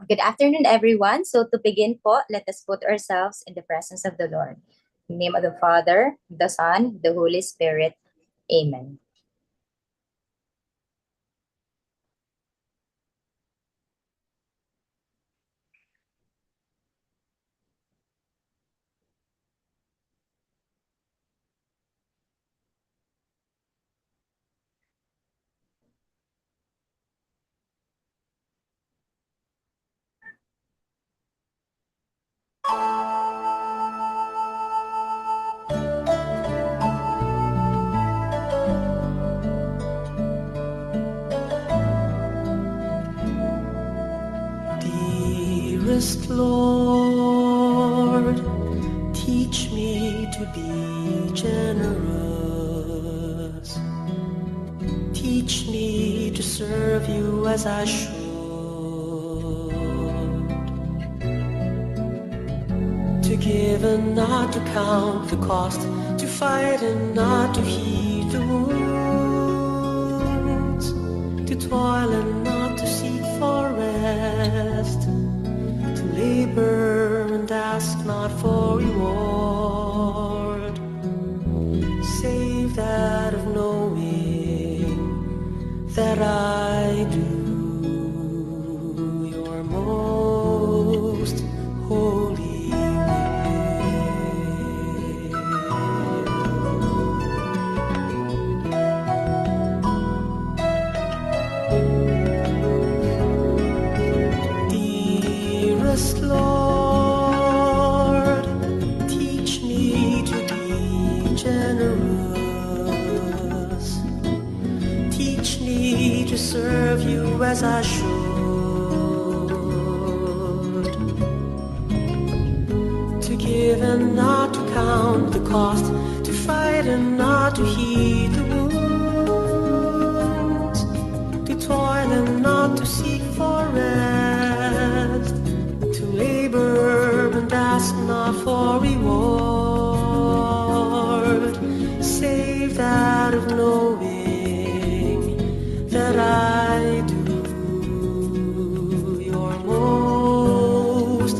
Good afternoon, everyone. So to begin po, let us put ourselves in the presence of the Lord. In the name of the Father, the Son, the Holy Spirit. Amen. Dearest Lord, teach me to be generous. Teach me to serve you as I should. To give and not to count the cost. To fight and not to heed the wounds. To toil and not to seek for rest. To labor and ask not for reward, save that of knowing that I do your most holy will. Dearest Lord, teach me to be generous. Teach me to serve you as I should. To give and not to count the cost. To fight and not to heed the wounds. To toil and not to seek for rest. To labor and ask not for reward, save that of knowing that I do your most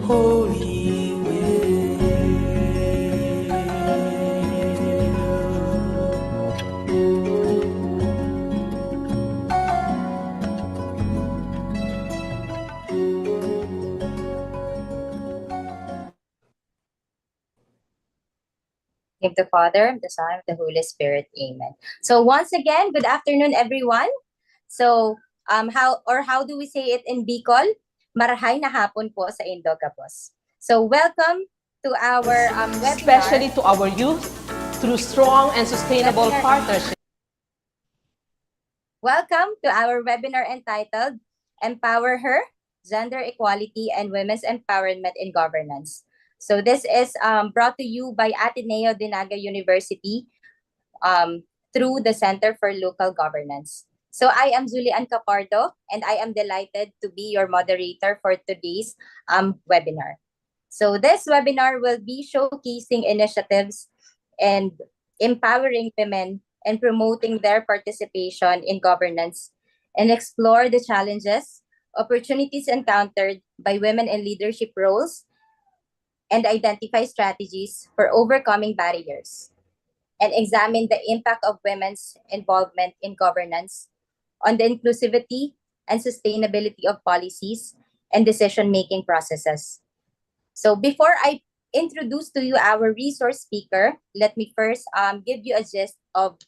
holy will. In the Father, the Son, the Holy Spirit. Amen. So once again, good afternoon, everyone. So how do we say it in Bicol? Marahay na hapon po sa Indogapos. So welcome to our webinar. Especially to our youth through strong and sustainable partnership. Welcome to our webinar entitled Empower Her, Gender Equality and Women's Empowerment in Governance. So this is brought to you by Ateneo de Naga University through the Center for Local Governance. So I am Julian Capardo, and I am delighted to be your moderator for today's webinar. So this webinar will be showcasing initiatives and empowering women and promoting their participation in governance and explore the challenges, opportunities encountered by women in leadership roles and identify strategies for overcoming barriers and examine the impact of women's involvement in governance on the inclusivity and sustainability of policies and decision-making processes. So before I introduce to you our resource speaker, let me first give you a gist of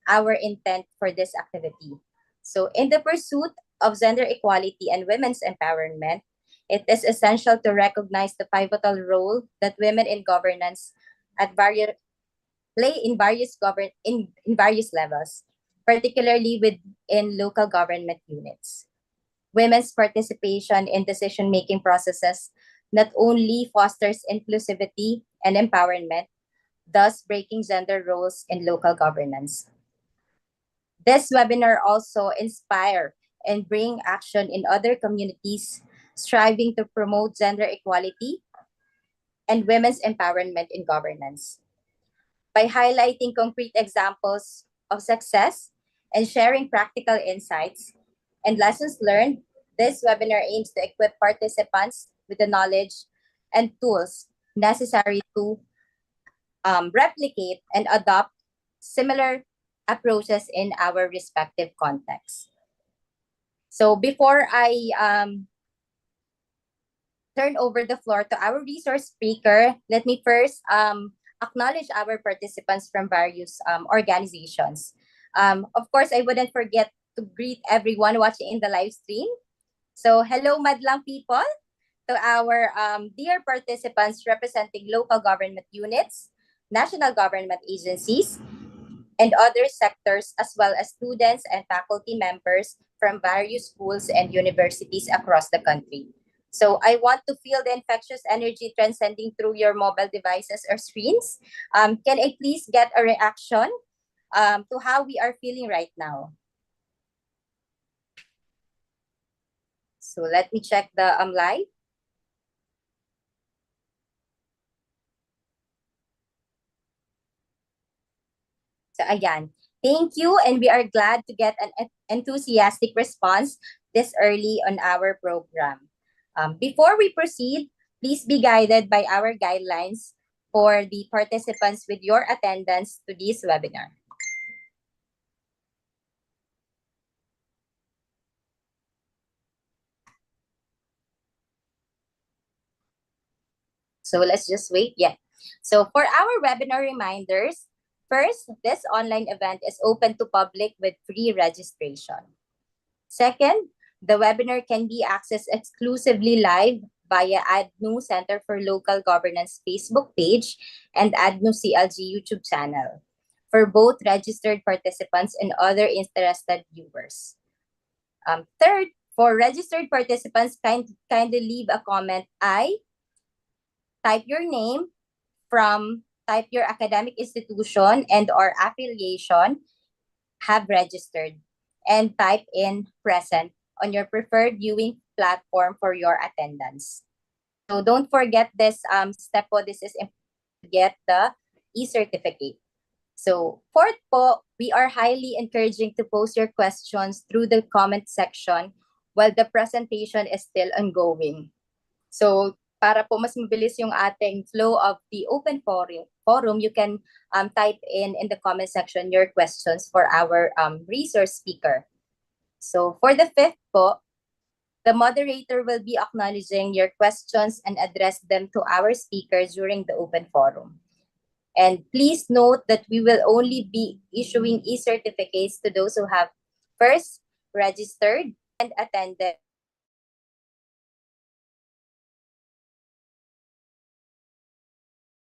our intent for this activity. So in the pursuit of gender equality and women's empowerment, it is essential to recognize the pivotal role that women in governance at various play in various levels, particularly within local government units. Women's participation in decision-making processes not only fosters inclusivity and empowerment, thus breaking gender roles in local governance. This webinar also inspire and bring action in other communities striving to promote gender equality and women's empowerment in governance. By highlighting concrete examples of success and sharing practical insights and lessons learned, This webinar aims to equip participants with the knowledge and tools necessary to replicate and adopt similar approaches in our respective contexts. So before I turn over the floor to our resource speaker, let me first acknowledge our participants from various organizations. Of course, I wouldn't forget to greet everyone watching in the live stream. So hello, Madlang people, to our dear participants representing local government units, national government agencies, and other sectors, as well as students and faculty members from various schools and universities across the country. So I want to feel the infectious energy transcending through your mobile devices or screens. Can I please get a reaction to how we are feeling right now? So let me check the live. So ayan, thank you, and we are glad to get an enthusiastic response this early on our program. Before we proceed, please be guided by our guidelines for the participants with your attendance to this webinar. So let's just wait. Yeah. So for our webinar reminders, first, this online event is open to public with free registration. Second, the webinar can be accessed exclusively live via ADNU Center for Local Governance Facebook page and ADNU CLG YouTube channel for both registered participants and other interested viewers. Third, for registered participants, kindly leave a comment. Type your name, type your academic institution and or affiliation have registered, and type in present on your preferred viewing platform for your attendance. So don't forget this step po. This is important to get the e-certificate. So fourth po, we are highly encouraging to post your questions through the comment section while the presentation is still ongoing. So para po mas mabilis yung ating flow of the open forum, you can type in the comment section your questions for our resource speaker. So for the fifth po, the moderator will be acknowledging your questions and address them to our speakers during the open forum. And please note that we will only be issuing e-certificates to those who have first registered and attended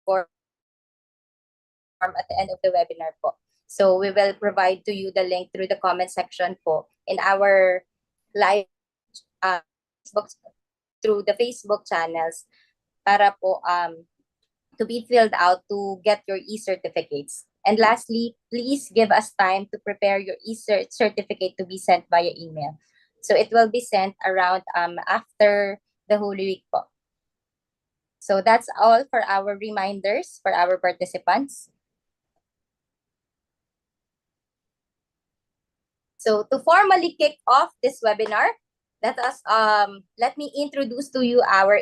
for at the end of the webinar po. So we will provide to you the link through the comment section po in our live Facebook, through the Facebook channels para po to be filled out to get your e-certificates. And lastly, please give us time to prepare your e-certificate to be sent via email. So it will be sent around after the Holy Week po. So that's all for our reminders for our participants. So to formally kick off this webinar, let me introduce to you our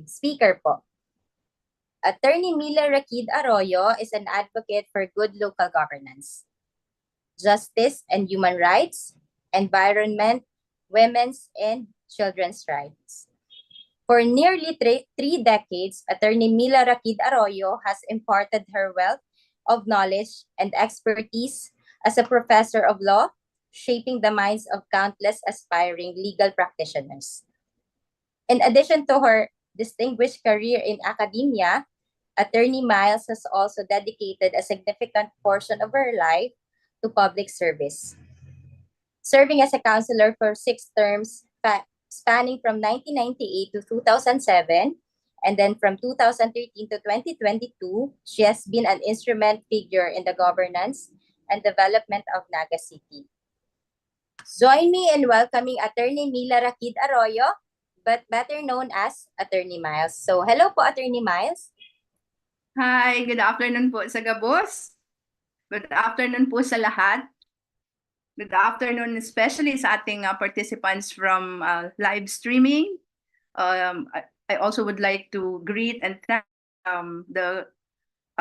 speaker po. Attorney Mila Rakid Arroyo is an advocate for good local governance, justice and human rights, environment, women's and children's rights. For nearly three decades, Attorney Mila Rakid Arroyo has imparted her wealth of knowledge and expertise as a professor of law, shaping the minds of countless aspiring legal practitioners. In addition to her distinguished career in academia, Attorney Miles has also dedicated a significant portion of her life to public service, serving as a counselor for 6 terms spanning from 1998 to 2007, and then from 2013 to 2022, she has been an instrument figure in the governance and development of Naga City. Join me in welcoming Attorney Mila Rakid Arroyo, but better known as Attorney Miles. So hello po, Attorney Miles. Hi, good afternoon po sa Gabos. Good afternoon po sa lahat. Good afternoon, especially sa ating participants from live streaming. I also would like to greet and thank the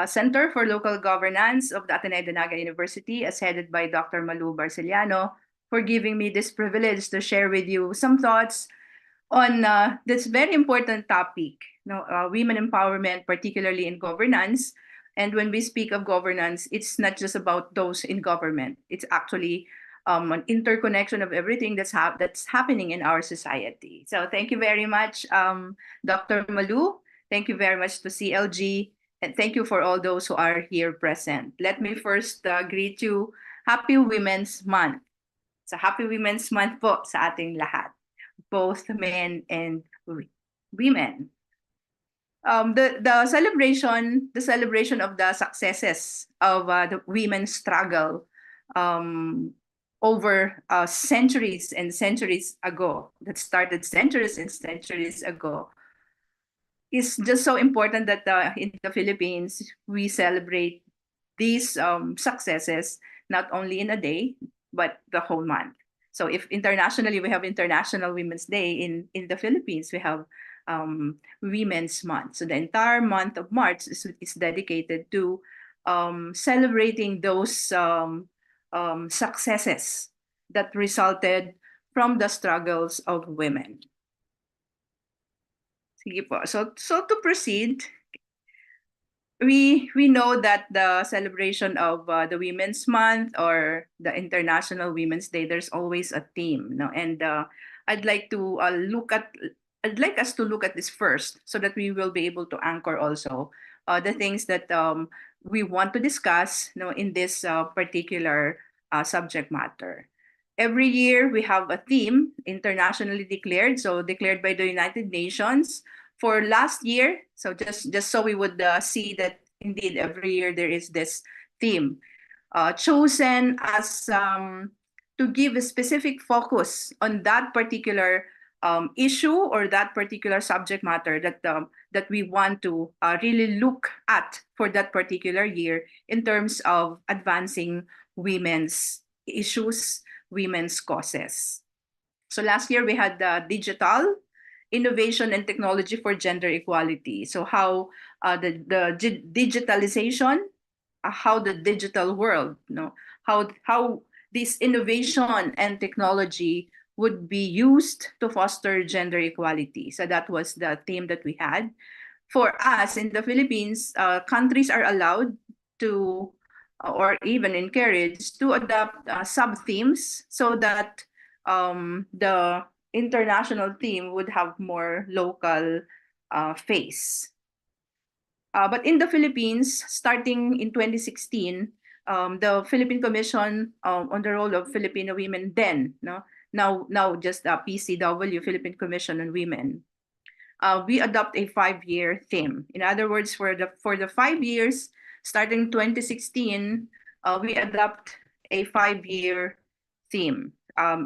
Center for Local Governance of the Ateneo de Naga University, as headed by Dr. Malu Barceliano, for giving me this privilege to share with you some thoughts on this very important topic, women empowerment, particularly in governance. And when we speak of governance, it's not just about those in government. It's actually an interconnection of everything that's happening in our society. So thank you very much, Dr. Malu. Thank you very much to CLG. And thank you for all those who are here present. Let me first greet you. Happy Women's Month. So Happy Women's Month po sa ating lahat, both men and women. The celebration of the successes of the women's struggle over centuries and centuries ago, that started centuries and centuries ago, is just so important that in the Philippines we celebrate these successes not only in a day but the whole month. So if internationally we have International Women's Day, in the Philippines we have Women's Month. So the entire month of March is dedicated to celebrating those successes that resulted from the struggles of women. Sige po. So to proceed, we know that the celebration of the Women's Month or the International Women's Day, there's always a theme, no? And I'd like us to look at this first, so that we will be able to anchor also the things that we want to discuss, in this particular subject matter. Every year we have a theme internationally declared, so declared by the United Nations. For last year, so just so we would see that indeed every year there is this theme chosen as to give a specific focus on that particular issue or that particular subject matter that we want to really look at for that particular year in terms of advancing women's issues, women's causes. So last year we had digital innovation and technology for gender equality. So how the digitalization, how the digital world, how this innovation and technology would be used to foster gender equality. So that was the theme that we had. For us in the Philippines, countries are allowed to, or even encouraged to adopt sub-themes, so that the international theme would have more local face. But in the Philippines, starting in 2016, the Philippine Commission on the Role of Filipino Women then, now just PCW, Philippine Commission on Women, we adopt a 5-year theme. In other words, for the 5 years, starting 2016, we adopt a 5-year theme.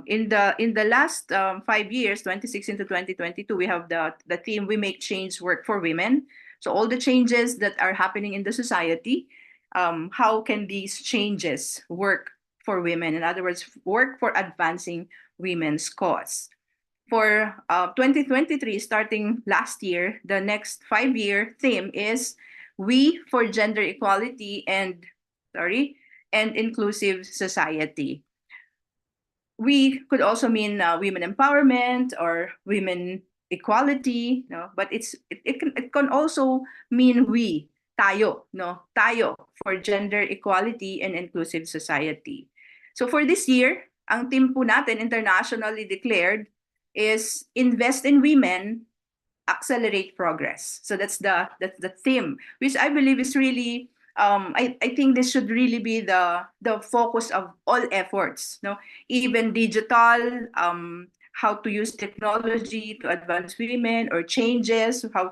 In the last 5 years, 2016 to 2022, we have the theme "We Make Change Work for Women." So all the changes that are happening in the society, how can these changes work for women? In other words, work for advancing women's cause. For 2023, starting last year, the next 5-year theme is "We for Gender Equality and Inclusive Society." We could also mean women empowerment or women equality, but it can also mean we, tayo for gender equality and inclusive society. So for this year, ang theme po natin internationally declared is "Invest in Women, Accelerate Progress." So that's the theme, which I believe is really I think this should really be the focus of all efforts, even digital, how to use technology to advance women, or changes, how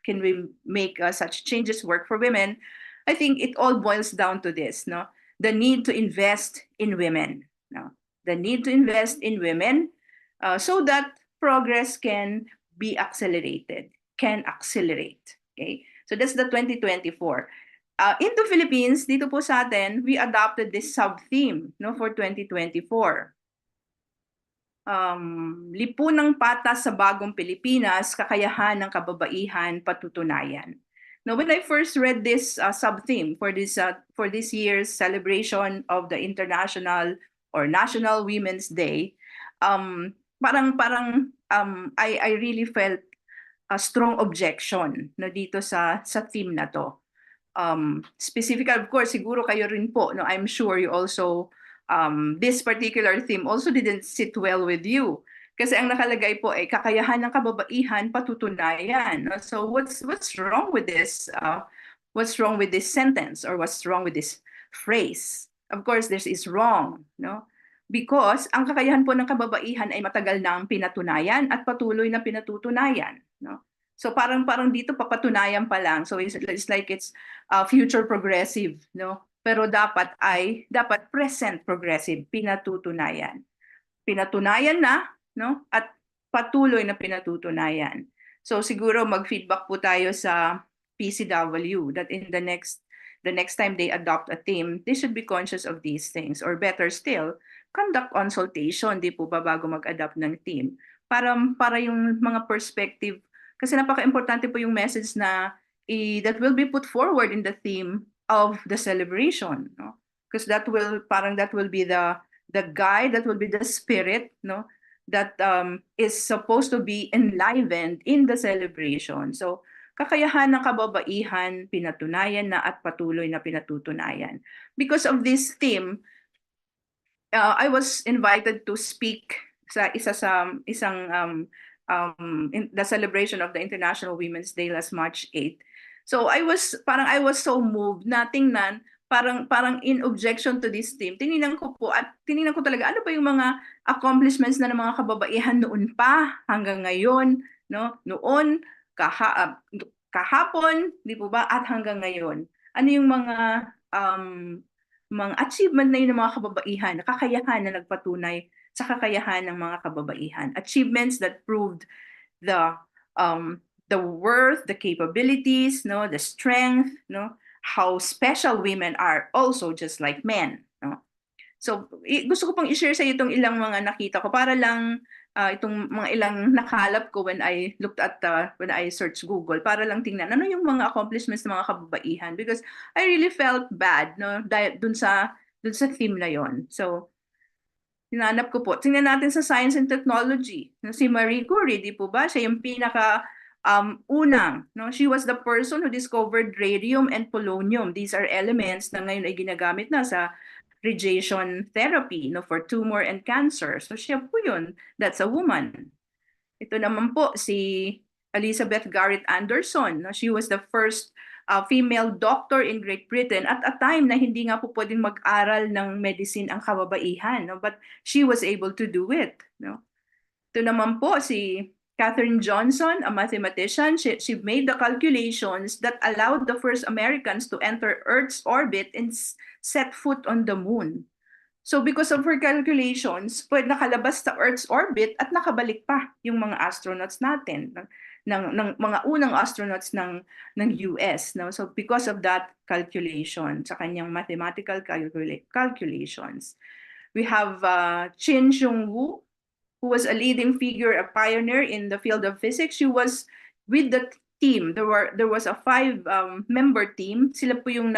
can we make such changes work for women. I think it all boils down to this, the need to invest in women, the need to invest in women, so that progress can be accelerated, can accelerate. Okay, so that's the 2024. In the Philippines, dito po sa atin, we adopted this sub-theme, no, for 2024. Lipunang patas sa bagong Pilipinas, kakayahan ng kababaihan, patutunayan. Now, when I first read this sub-theme for this year's celebration of the International or National Women's Day, I really felt a strong objection, no, dito sa theme na to. Specific, of course, siguro kayo rin po, no, I'm sure you also, this particular theme also didn't sit well with you. Kasi ang nakalagay po ay kakayahan ng kababaihan, patutunayan. No? So what's wrong with this? What's wrong with this sentence, or what's wrong with this phrase? Of course, this is wrong, no? Because ang kakayahan po ng kababaihan ay matagal nang pinatunayan at patuloy na pinatutunayan, no? So parang dito papatunayan pa lang. So it's like it's future progressive, no? Pero dapat present progressive, pinatutunayan. Pinatunayan na, no? At patuloy na pinatutunayan. So siguro mag-feedback po tayo sa PCW that in the next time they adopt a theme, they should be conscious of these things, or better still, conduct consultation, di po ba, bago mag-adopt ng theme, para yung mga perspective, kasi napaka-importante po yung message na that will be put forward in the theme of the celebration, no? Because that will be the guide, that will be the spirit, no, that is supposed to be enlivened in the celebration. So kakayahan ng kababaihan, pinatunayan na at patuloy na pinatutunayan. Because of this theme, I was invited to speak sa in the celebration of the International Women's Day last March 8. So I was so moved na tingnan, parang in objection to this theme, tiningnan ko talaga ano pa yung mga accomplishments na ng mga kababaihan noon pa hanggang ngayon, no? Noon, kahapon, di po ba, at hanggang ngayon. Ano yung mga achievement na yun ng mga kababaihan, kakayahan na nagpatunay sa kakayahan ng mga kababaihan. Achievements that proved the worth, the capabilities, no, the strength, no, how special women are also just like men, no. So gusto ko pong i-share sa iyo itong ilang mga nakita ko para lang itong mga ilang nakalap ko when I looked at when I searched Google, para lang tingnan ano yung mga accomplishments ng mga kababaihan, because I really felt bad, no, dahil dun sa theme na yon. So hinanap ko po. Tingnan natin sa science and technology. Si Marie Curie, di po ba? Siya yung pinaka unang. No? She was the person who discovered radium and polonium. These are elements na ngayon ay ginagamit na sa radiation therapy, no, for tumor and cancer. So siya po yun. That's a woman. Ito naman po si Elizabeth Garrett Anderson. No? She was the first female doctor in Great Britain at a time na hindi nga po pwedeng mag-aral ng medicine ang kababaihan, no? But she was able to do it, no? Ito naman po si Katherine Johnson, a mathematician. She made the calculations that allowed the first Americans to enter Earth's orbit and set foot on the moon. So because of her calculations, nakalabas sa Earth's orbit at nakabalik pa yung mga astronauts natin, ng mga unang astronauts ng US, no? So because of that calculation, sa kanyang mathematical calculations. We have Chin Xiong Wu, who was a leading figure, a pioneer in the field of physics. She was with the team. There was a 5-member team. Sila po yung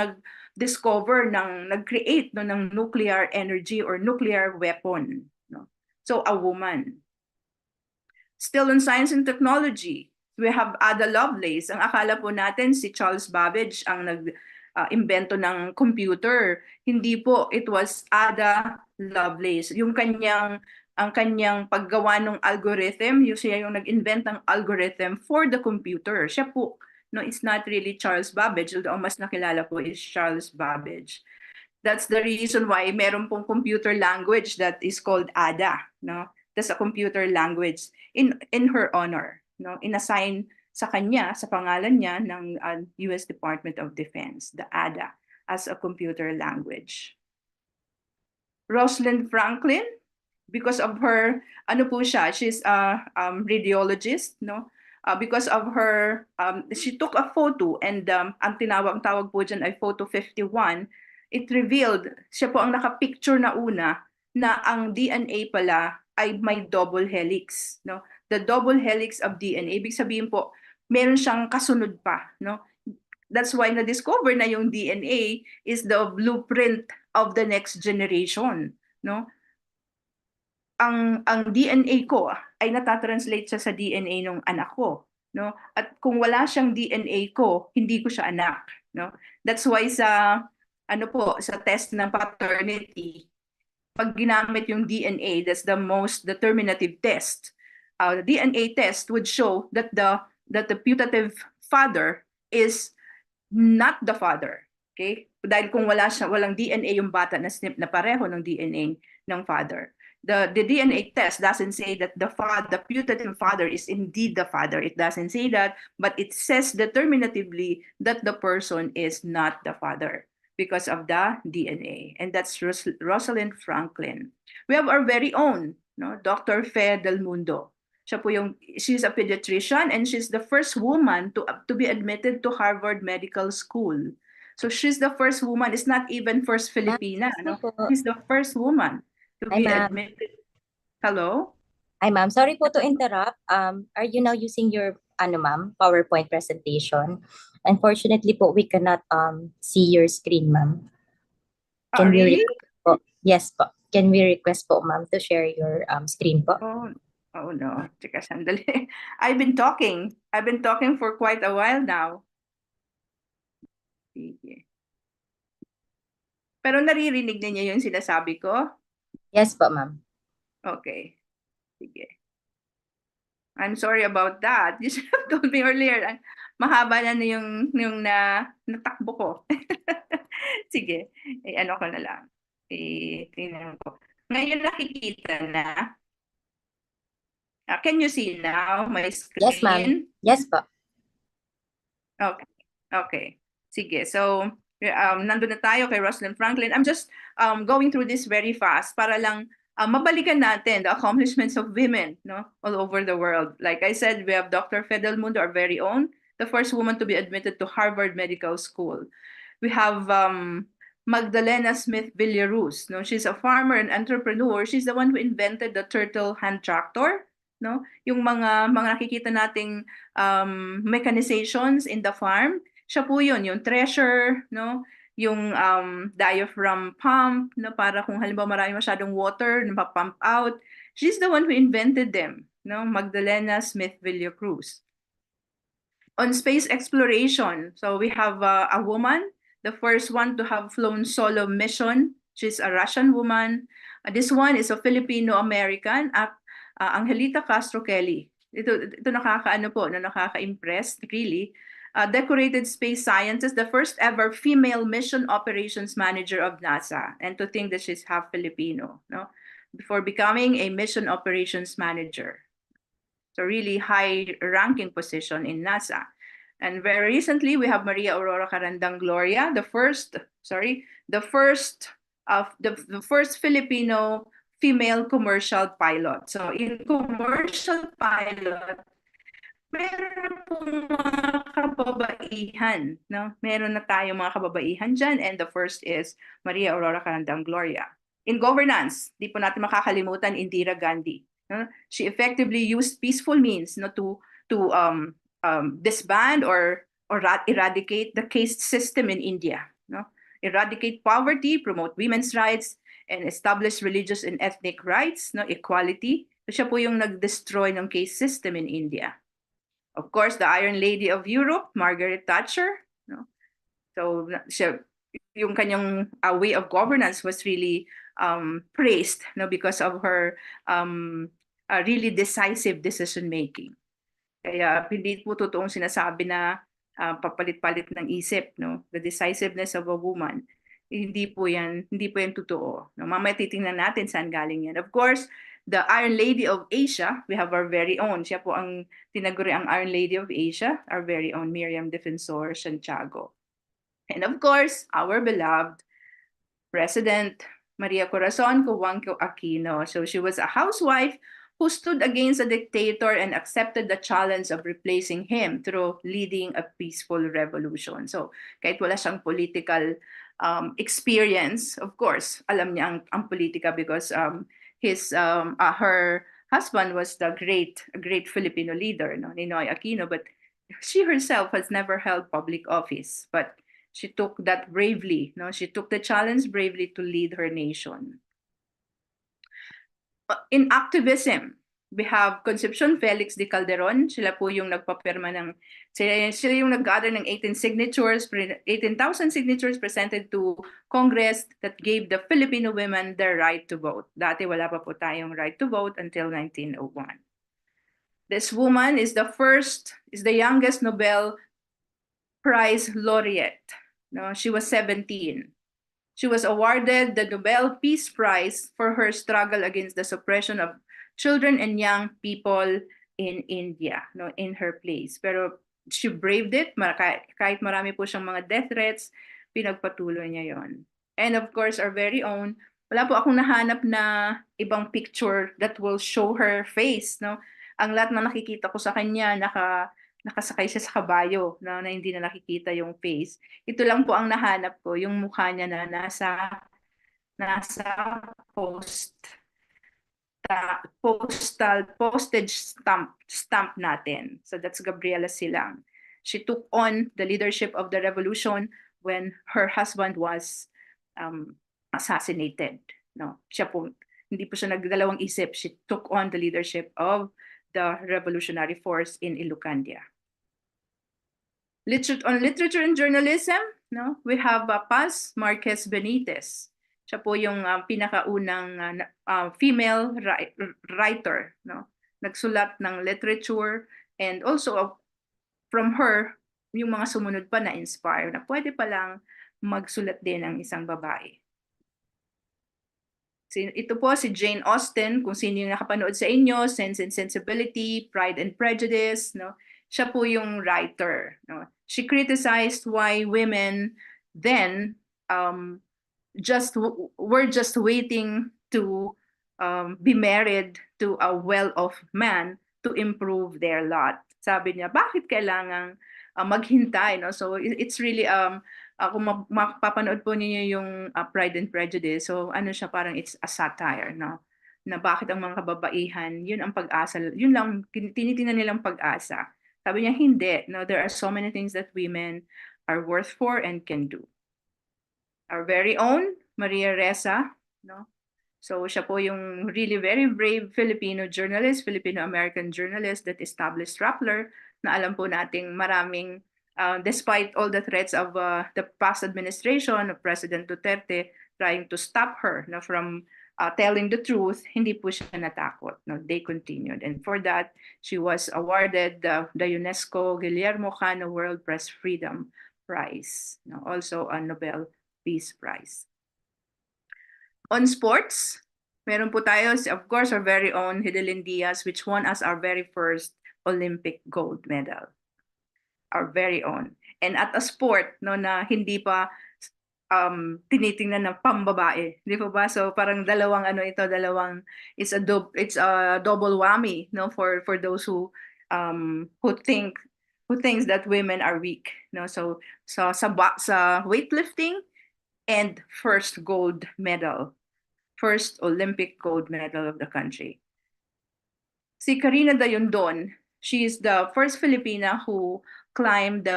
nag-create no, ng nuclear energy or nuclear weapon, no? So a woman. Still in science and technology, we have Ada Lovelace. Ang akala po natin si Charles Babbage ang nag-imbento ng computer. Hindi po, it was Ada Lovelace. Ang kanyang paggawa ng algorithm, siya yung nag-invent ng algorithm for the computer. Siya po, no, it's not really Charles Babbage, although ang mas nakilala po is Charles Babbage. That's the reason why meron pong computer language that is called Ada, no? That's a computer language in her honor, no? Inassign sa kanya, sa pangalan niya ng US Department of Defense, the Ada, as a computer language. Rosalind Franklin, because of her, ano po siya, she's a radiologist, no? because of her, she took a photo, and ang tawag po dyan ay photo 51. It revealed, siya po ang nakapicture na una, na ang DNA pala ay may double helix, no? The double helix of DNA, ibig sabihin po, meron siyang kasunod pa, no? That's why na-discover na yung DNA is the blueprint of the next generation, no? Ang DNA ko ay natatranslate siya sa DNA ng anak ko, no? At kung wala siyang DNA ko, hindi ko siya anak, no? That's why sa sa test ng paternity, pag ginamit yung DNA, that's the most determinative test. The DNA test would show that the putative father is not the father. Okay? Dahil kung walang DNA yung bata na snip na pareho ng DNA ng father. The DNA test doesn't say that the putative father is indeed the father. It doesn't say that, but it says determinatively that the person is not the father because of the DNA. And that's Rosalind Franklin. We have our very own, no, Dr. Fe Del Mundo. She's a pediatrician, and she's the first woman to be admitted to Harvard Medical School. So she's the first woman. It's not even first Filipina. No? She's the first woman to Hi, be ma'am. admitted. Hello? Hi, ma'am. Sorry po to interrupt. Are you now using your ma'am, PowerPoint presentation? Unfortunately po, we cannot see your screen, ma'am. Oh, Can we really? request po? Yes po. Can we request po, ma'am, to share your screen po? Oh no. Teka, sandali. I've been talking for quite a while now. Sige. Pero naririnig niyo yung sinasabi ko? Yes po, ma'am. Okay. Sige. I'm sorry about that. You should have told me earlier. Mahaba na yung natakbo ko. Sige. Ano ko na lang. Tingnan ko. Ngayon nakikita na. Can you see now my screen? Yes, ma'am. Yes po. Okay. Okay. Sige. So, nandun na tayo kay Rosalind Franklin. I'm just going through this very fast para lang mabalikan natin the accomplishments of women, no, all over the world. Like I said, we have Dr. Fidel Mundo, our very own, the first woman to be admitted to Harvard Medical School. We have Magdalena Smith Villaruz. No, she's a farmer and entrepreneur. She's the one who invented the turtle hand tractor. No, yung mga nakikita nating mechanizations in the farm, siya po yun, yung thresher, no, yung diaphragm pump, no, para kung halimbawa marami masyadong water, napapump out. She's the one who invented them, no, Magdalena Smith Villaruz. On space exploration, so we have a woman, the first one to have flown solo mission. She's a Russian woman. This one is a Filipino-American, Angelita Castro Kelly. Ito nakaka-impress, really. Decorated space scientist, the first ever female mission operations manager of NASA. And to think that she's half Filipino, no? Before becoming a mission operations manager. So really high-ranking position in NASA. And very recently, we have Maria Aurora Carandang Gloria, the first Filipino female commercial pilot. So in commercial pilot, meron pong mga kababaihan, no? Meron na tayong mga kababaihan dyan, and the first is Maria Aurora Carandang Gloria. In governance, di po natin makakalimutan Indira Gandhi. No? She effectively used peaceful means, no, to disband or eradicate the caste system in India. No? Eradicate poverty, promote women's rights, and establish religious and ethnic rights, no, equality. So siya po yung nag-destroy ng caste system in India. Of course, the Iron Lady of Europe, Margaret Thatcher. No? So yung kanyang way of governance was really praised, no, because of her really decisive decision making. Kaya hindi po totoong sinasabi na papalit-palit ng isip, no? The decisiveness of a woman. Hindi po yan totoo. No? Mamaya titingnan natin saan galing yan. Of course, the Iron Lady of Asia, we have our very own. Siya po ang tinaguri ang Iron Lady of Asia, our very own Miriam Defensor Santiago. And of course, our beloved President Maria Corazon Cojuangco Aquino. So she was a housewife who stood against a dictator and accepted the challenge of replacing him through leading a peaceful revolution. So kahit wala siyang political experience, of course, alam niya ang politika because her husband was the great Filipino leader, no, Ninoy Aquino, but she herself has never held public office, but she took that bravely, no, she took the challenge bravely to lead her nation. In activism, we have Concepcion Felix de Calderon. Sila po yung nagpapirma sila yung nag-gather ng 18,000 signatures presented to Congress that gave the Filipino women their right to vote. Dati wala pa po tayong right to vote until 1901. This woman is the youngest Nobel Prize laureate. No, she was 17. She was awarded the Nobel Peace Prize for her struggle against the suppression of children and young people in India, no, in her place. Pero she braved it, kahit marami po siyang mga death threats, pinagpatuloy niya yon. And of course, our very own, wala po akong nahanap na ibang picture that will show her face, no? Ang lahat na nakikita ko sa kanya, nakasakay siya sa kabayo, no, na hindi na nakikita yung face. Ito lang po ang nahanap ko, yung mukha niya na nasa postage stamp natin. So that's Gabriela Silang. She took on the leadership of the revolution when her husband was assassinated. No, siya po, hindi po siya nagdalawang isip. She took on the leadership of the revolutionary force in Ilucandia. On literature and journalism, no, we have Paz Marquez Benitez. Siya po yung pinakaunang female writer, no, nagsulat ng literature, and also from her, yung mga sumunod pa na inspire na pwede palang magsulat din ang isang babae. Ito po si Jane Austen, kung sino yung nakapanood sa inyo, Sense and Sensibility, Pride and Prejudice, no? Siya po yung writer, no? She criticized why women then were just waiting to be married to a well-off man to improve their lot. Sabi niya, bakit kailangang maghintay, no? So it's really kung mapapanood po niyo yung Pride and Prejudice, so ano siya, parang it's a satire, no? Na bakit ang mga kababaihan, yun ang pag-asa, yun lang tinitingnan nilang pag-asa. Sabi niya, hindi, no, there are so many things that women are worth for and can do. Our very own Maria Ressa, no? So siya po yung really very brave Filipino journalist, Filipino-American journalist that established Rappler, na alam po nating maraming despite all the threats of the past administration of President Duterte trying to stop her, no, from telling the truth, hindi po siya natakot. No, they continued. And for that, she was awarded the UNESCO Guillermo Cano World Press Freedom Prize, no, also a Nobel Peace Prize. On sports, meron po tayo, of course, our very own Hidelin Diaz, which won us our very first Olympic gold medal. Our very own. And at a sport, no, na hindi pa tinitingnan ng pambabae, di po ba? So parang it's a double whammy, no, for those who thinks that women are weak, no. So sa weightlifting and first Olympic gold medal of the country. Si Karina Dayondon, she is the first Filipina who climbed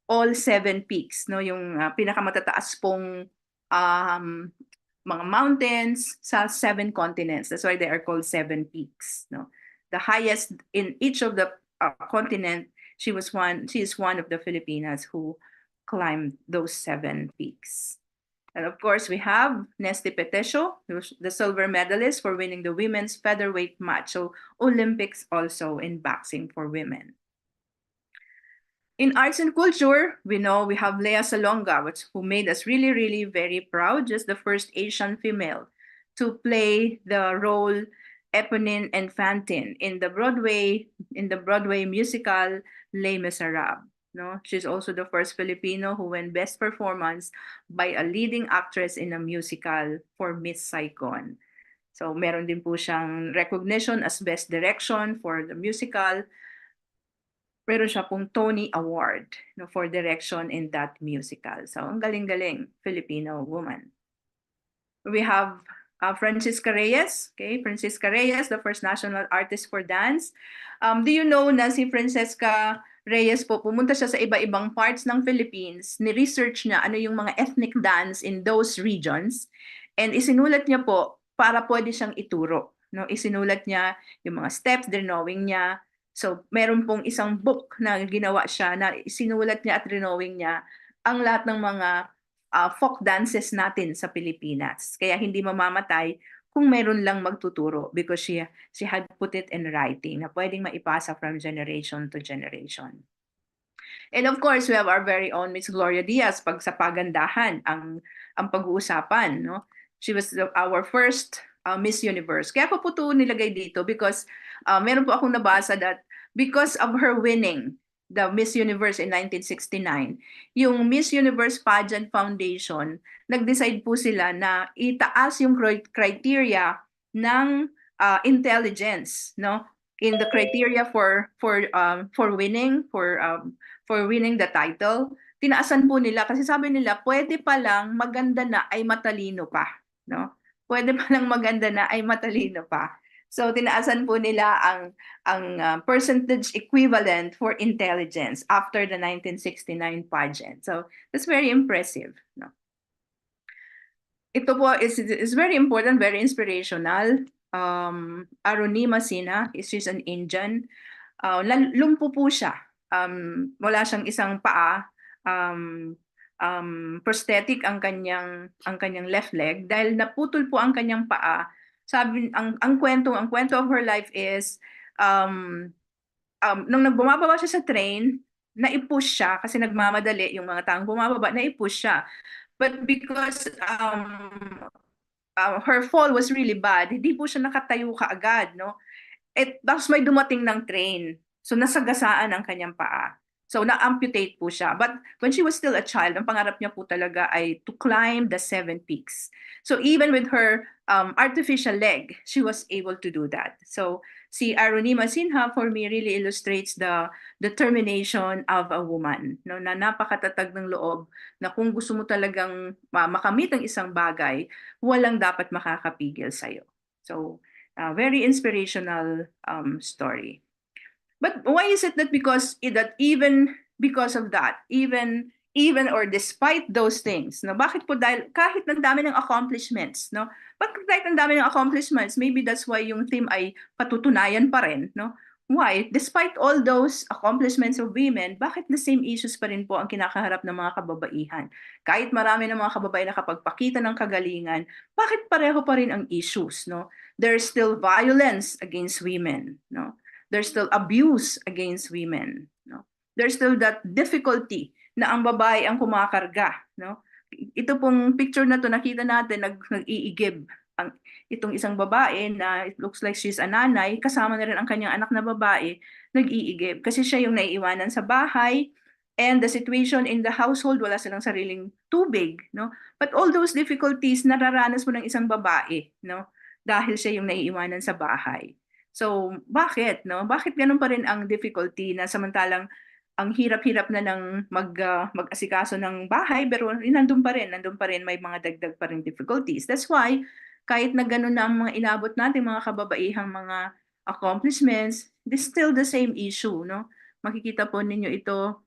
all 7 peaks, no, yung pinakamatataas pong mga mountains sa 7 continents. That's why they are called 7 peaks, no. The highest in each of the continent, she is one of the Filipinas who climbed those 7 peaks. And of course, we have Nesty Petesio, the silver medalist for winning the women's featherweight match. So Olympics also in boxing for women. In arts and culture, we know we have Lea Salonga, who made us really, really very proud, just the first Asian female to play the role Eponine and Fantine in the Broadway musical Les Miserables. No, she's also the first Filipino who won Best Performance by a leading actress in a musical for Miss Saigon. So meron din po siyang recognition as Best Direction for the musical. Meron siya pong Tony Award, no, for direction in that musical. So ang galing-galing Filipino woman. We have Francisca Reyes. Okay, Francisca Reyes, the first national artist for dance. Do you know na si Francisca Reyes po, pumunta siya sa iba-ibang parts ng Philippines, ni-research niya ano yung mga ethnic dance in those regions, and isinulat niya po para pwede siyang ituro. No? Isinulat niya yung mga steps, drawing niya. So, meron pong isang book na ginawa siya na isinulat niya at drawing niya ang lahat ng mga folk dances natin sa Pilipinas. Kaya hindi mamamatay kung meron lang magtuturo because she had put it in writing na pwedeng maipasa from generation to generation. And of course, we have our very own Miss Gloria Diaz, pag sa pagandahan ang pag-uusapan, no? She was our first Miss Universe. Kaya po ito nilagay dito because meron po akong nabasa that because of her winning the Miss Universe in 1969, yung Miss Universe Pageant Foundation, nag-decide po sila na itaas yung criteria ng intelligence, no? In the criteria for winning the title, tinaasan po nila kasi sabi nila pwede pa lang maganda na ay matalino pa, no? Pwede pa lang maganda na ay matalino pa. So tinaasan po nila ang percentage equivalent for intelligence after the 1969 pageant. So that's very impressive, no? Ito po is very important, very inspirational. Arunima Sinha, she's an Indian. Lumpo po siya. Wala siyang isang paa. Prosthetic ang kanyang left leg dahil naputol po ang kanyang paa. Sabi ang kwento of her life is nung bumababa siya sa train, naipush siya kasi nagmamadali yung mga taong bumababa, naipush siya. But because her fall was really bad, hindi po siya nakatayo kaagad, no? Tapos may dumating ng train. So nasagasaan ang kanyang paa. So na-amputate po siya. But when she was still a child, ang pangarap niya po talaga ay to climb the 7 peaks. So even with her artificial leg, she was able to do that. So si Arunima Sinha for me really illustrates the determination of a woman, no, na napakatatag ng loob na kung gusto mo talagang makamit ang isang bagay, walang dapat makakapigil sa'yo. So very inspirational story. But why is it that even because of that, even or despite those things, no? Bakit po dahil kahit ang dami ng accomplishments, no? Bakit kahit ang dami ng accomplishments, maybe that's why yung theme ay patutunayan pa rin, no? Why? Despite all those accomplishments of women, bakit the same issues pa rin po ang kinakaharap ng mga kababaihan? Kahit marami ng mga kababaihan na nakapagpakita ng kagalingan, bakit pareho pa rin ang issues, no? There's still violence against women, no? There's still abuse against women, no? There's still that difficulty na ang babae ang kumakarga, no? Ito pong picture na to, nakita natin nag-iigib itong isang babae na it looks like she's a nanay, kasama na rin ang kanyang anak na babae, nag-iigib kasi siya yung naiiwanan sa bahay and the situation in the household, wala silang sariling tubig, no? But all those difficulties nararanas mo ng isang babae, no? Dahil siya yung naiiwanan sa bahay. So, bakit, no? Bakit ganun pa rin ang difficulty na samantalang ang hirap-hirap na ng mag-asikaso ng bahay, pero nandun pa rin, may mga dagdag pa rin difficulties. That's why, kahit na ganun na ang mga inabot natin, mga kababaihang mga accomplishments, it's still the same issue, no? Makikita po ninyo ito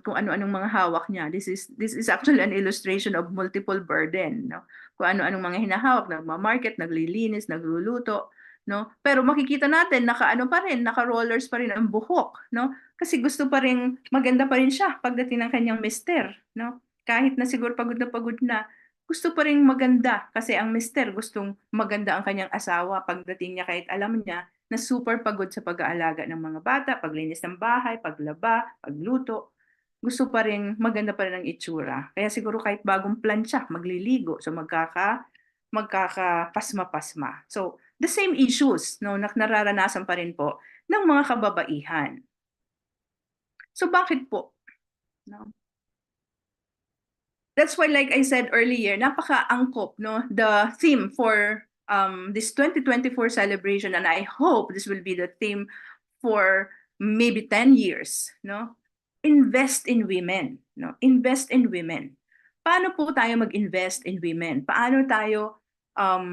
kung ano-anong mga hawak niya. This is actually an illustration of multiple burden, no? Kung ano-anong mga hinahawak, nagma-market, naglilinis, nagluluto, no? Pero makikita natin naka-rollers pa rin ang buhok, no? Kasi gusto pa rin maganda pa rin siya pagdating ng kanyang mister, no? Kahit na siguro pagod na, gusto pa rin maganda kasi ang mister gustong maganda ang kanyang asawa pagdating niya kahit alam niya na super pagod sa pag-aalaga ng mga bata, paglinis ng bahay, paglaba, pagluto. Gusto pa rin maganda pa rin ang itsura. Kaya siguro kahit bagong plancha, magliligo, so magkakapasma-pasma. So, the same issues, no, na nararanasan pa rin po ng mga kababaihan. So, bakit po? No? That's why, like I said earlier, napaka-angkop, no, the theme for this 2024 celebration, and I hope this will be the theme for maybe 10 years, no? Invest in women, no? Invest in women. Paano po tayo mag-invest in women? Paano tayo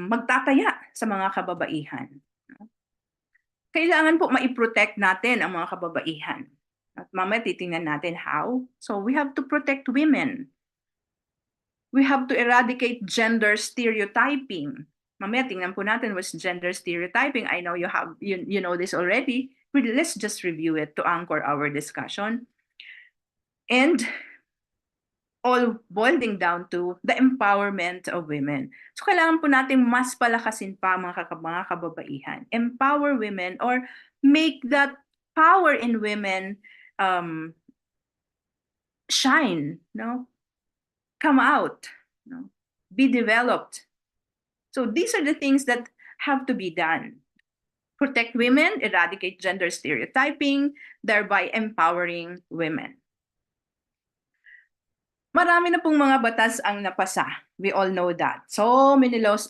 magtataya sa mga kababaihan? Kailangan po maiprotect natin ang mga kababaihan. At mamaya titingnan natin how. So we have to protect women. We have to eradicate gender stereotyping. Mamaya tingnan po natin what's gender stereotyping. I know you know this already. Let's just review it to anchor our discussion. And all boiling down to the empowerment of women. So kailangan po natin mas palakasin pa mga kababaihan. Empower women or make that power in women shine, no? Come out, no? Be developed. So these are the things that have to be done. Protect women, eradicate gender stereotyping, thereby empowering women. Marami na pong mga batas ang napasa. We all know that. So many laws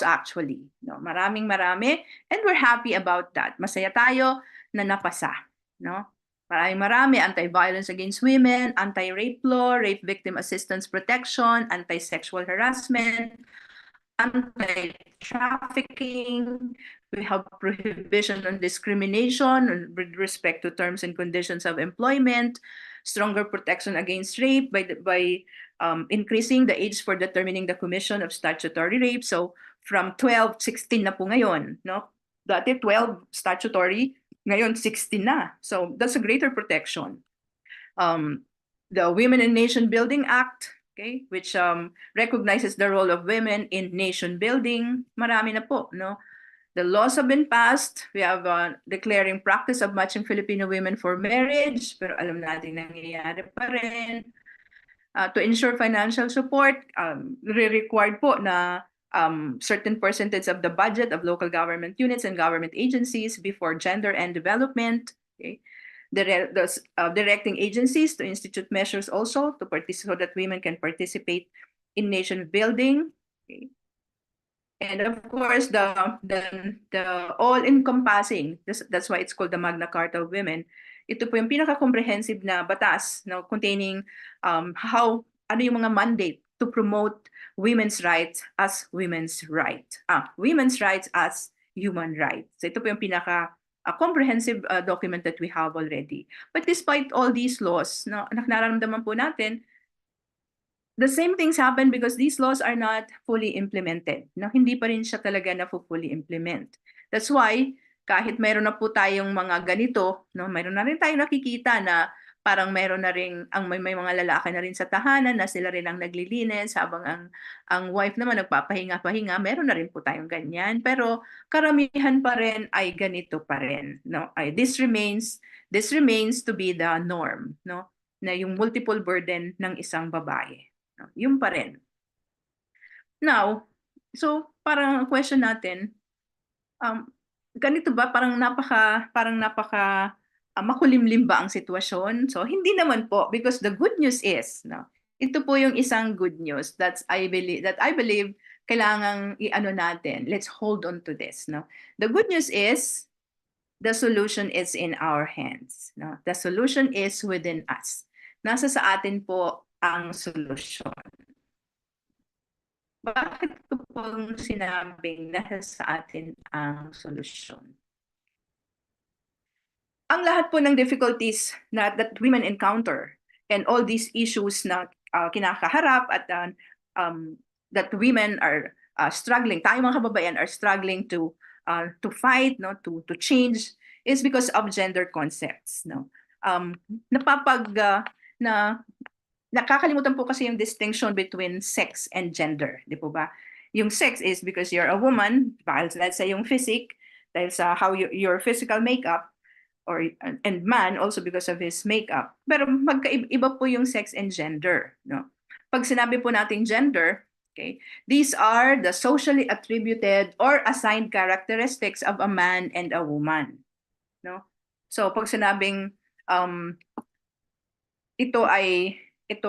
actually. No, marami, and we're happy about that. Masaya tayo na napasa, no? Marami, anti-violence against women, anti-rape law, rape victim assistance protection, anti-sexual harassment, anti-trafficking. We have prohibition on discrimination with respect to terms and conditions of employment, stronger protection against rape by increasing the age for determining the commission of statutory rape. So from 12, 16 na po ngayon, no? Dati 12 statutory, ngayon 16 na. So that's a greater protection. The Women in Nation Building Act, okay, which recognizes the role of women in nation building. Marami na po, no? The laws have been passed. We have declaring practice of matching Filipino women for marriage, pero alam natin nangyayari pa rin. To ensure financial support, required po na certain percentage of the budget of local government units and government agencies before gender and development. Okay. Directing agencies to institute measures also to so that women can participate in nation building. Okay. And of course, the all-encompassing, that's why it's called the Magna Carta of Women. Ito po yung pinaka-comprehensive na batas, no, containing ano yung mga mandate to promote women's rights as women's rights as human rights. So ito po yung pinaka-comprehensive document that we have already. But despite all these laws, no, nararamdaman po natin, the same things happen because these laws are not fully implemented. No, hindi pa rin siya talaga na fully implement. That's why kahit mayroon na po tayong mga ganito, no, mayroon na rin tayong nakikita na parang mayroon na rin may mga lalaki na rin sa tahanan na sila rin ang naglilinis habang ang wife naman nagpapahinga-pahinga. Meron na rin po tayong ganyan, pero karamihan pa rin ay ganito pa rin, no? This remains to be the norm, no? Na yung multiple burden ng isang babae. Yung pa rin. Now, so parang question natin, ganito ba parang napaka makulimlim ba ang sitwasyon? So hindi naman po, because the good news is, no, ito po yung isang good news that I believe kailangang iano natin. Let's hold on to this, no. The good news is the solution is in our hands, no. The solution is within us. Nasa sa atin po ang solusyon. Bakit ko pong sinabing nasa sa atin ang solusyon? Ang lahat po ng difficulties that women encounter and all these issues na kinakaharap at that women are struggling, tayo mga kababaihan are struggling to fight, no, to change, is because of gender concepts, no. Nakakalimutan po kasi yung distinction between sex and gender, di po ba? Yung sex is because you're a woman, dahil sa yung physique, dahil sa how your physical makeup, and man also because of his makeup. Pero magkaiba po yung sex and gender, no? Pag sinabi po natin gender, okay, these are the socially attributed or assigned characteristics of a man and a woman, no? So pag sinabing ito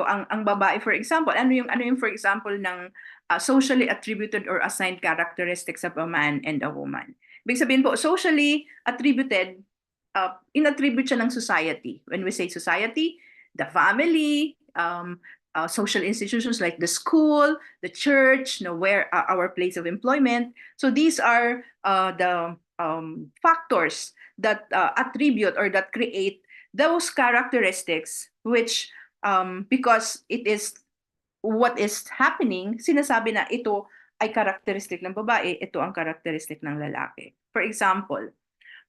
ang babae, for example, ano yung for example ng socially attributed or assigned characteristics of a man and a woman. Ibig sabihin po, socially attributed, inattribute siya ng society. When we say society, the family, social institutions like the school, the church, where our place of employment. So these are the factors that attribute or that create those characteristics which because it is what is happening, sinasabi na ito ay characteristic ng babae, ito ang characteristic ng lalaki. For example,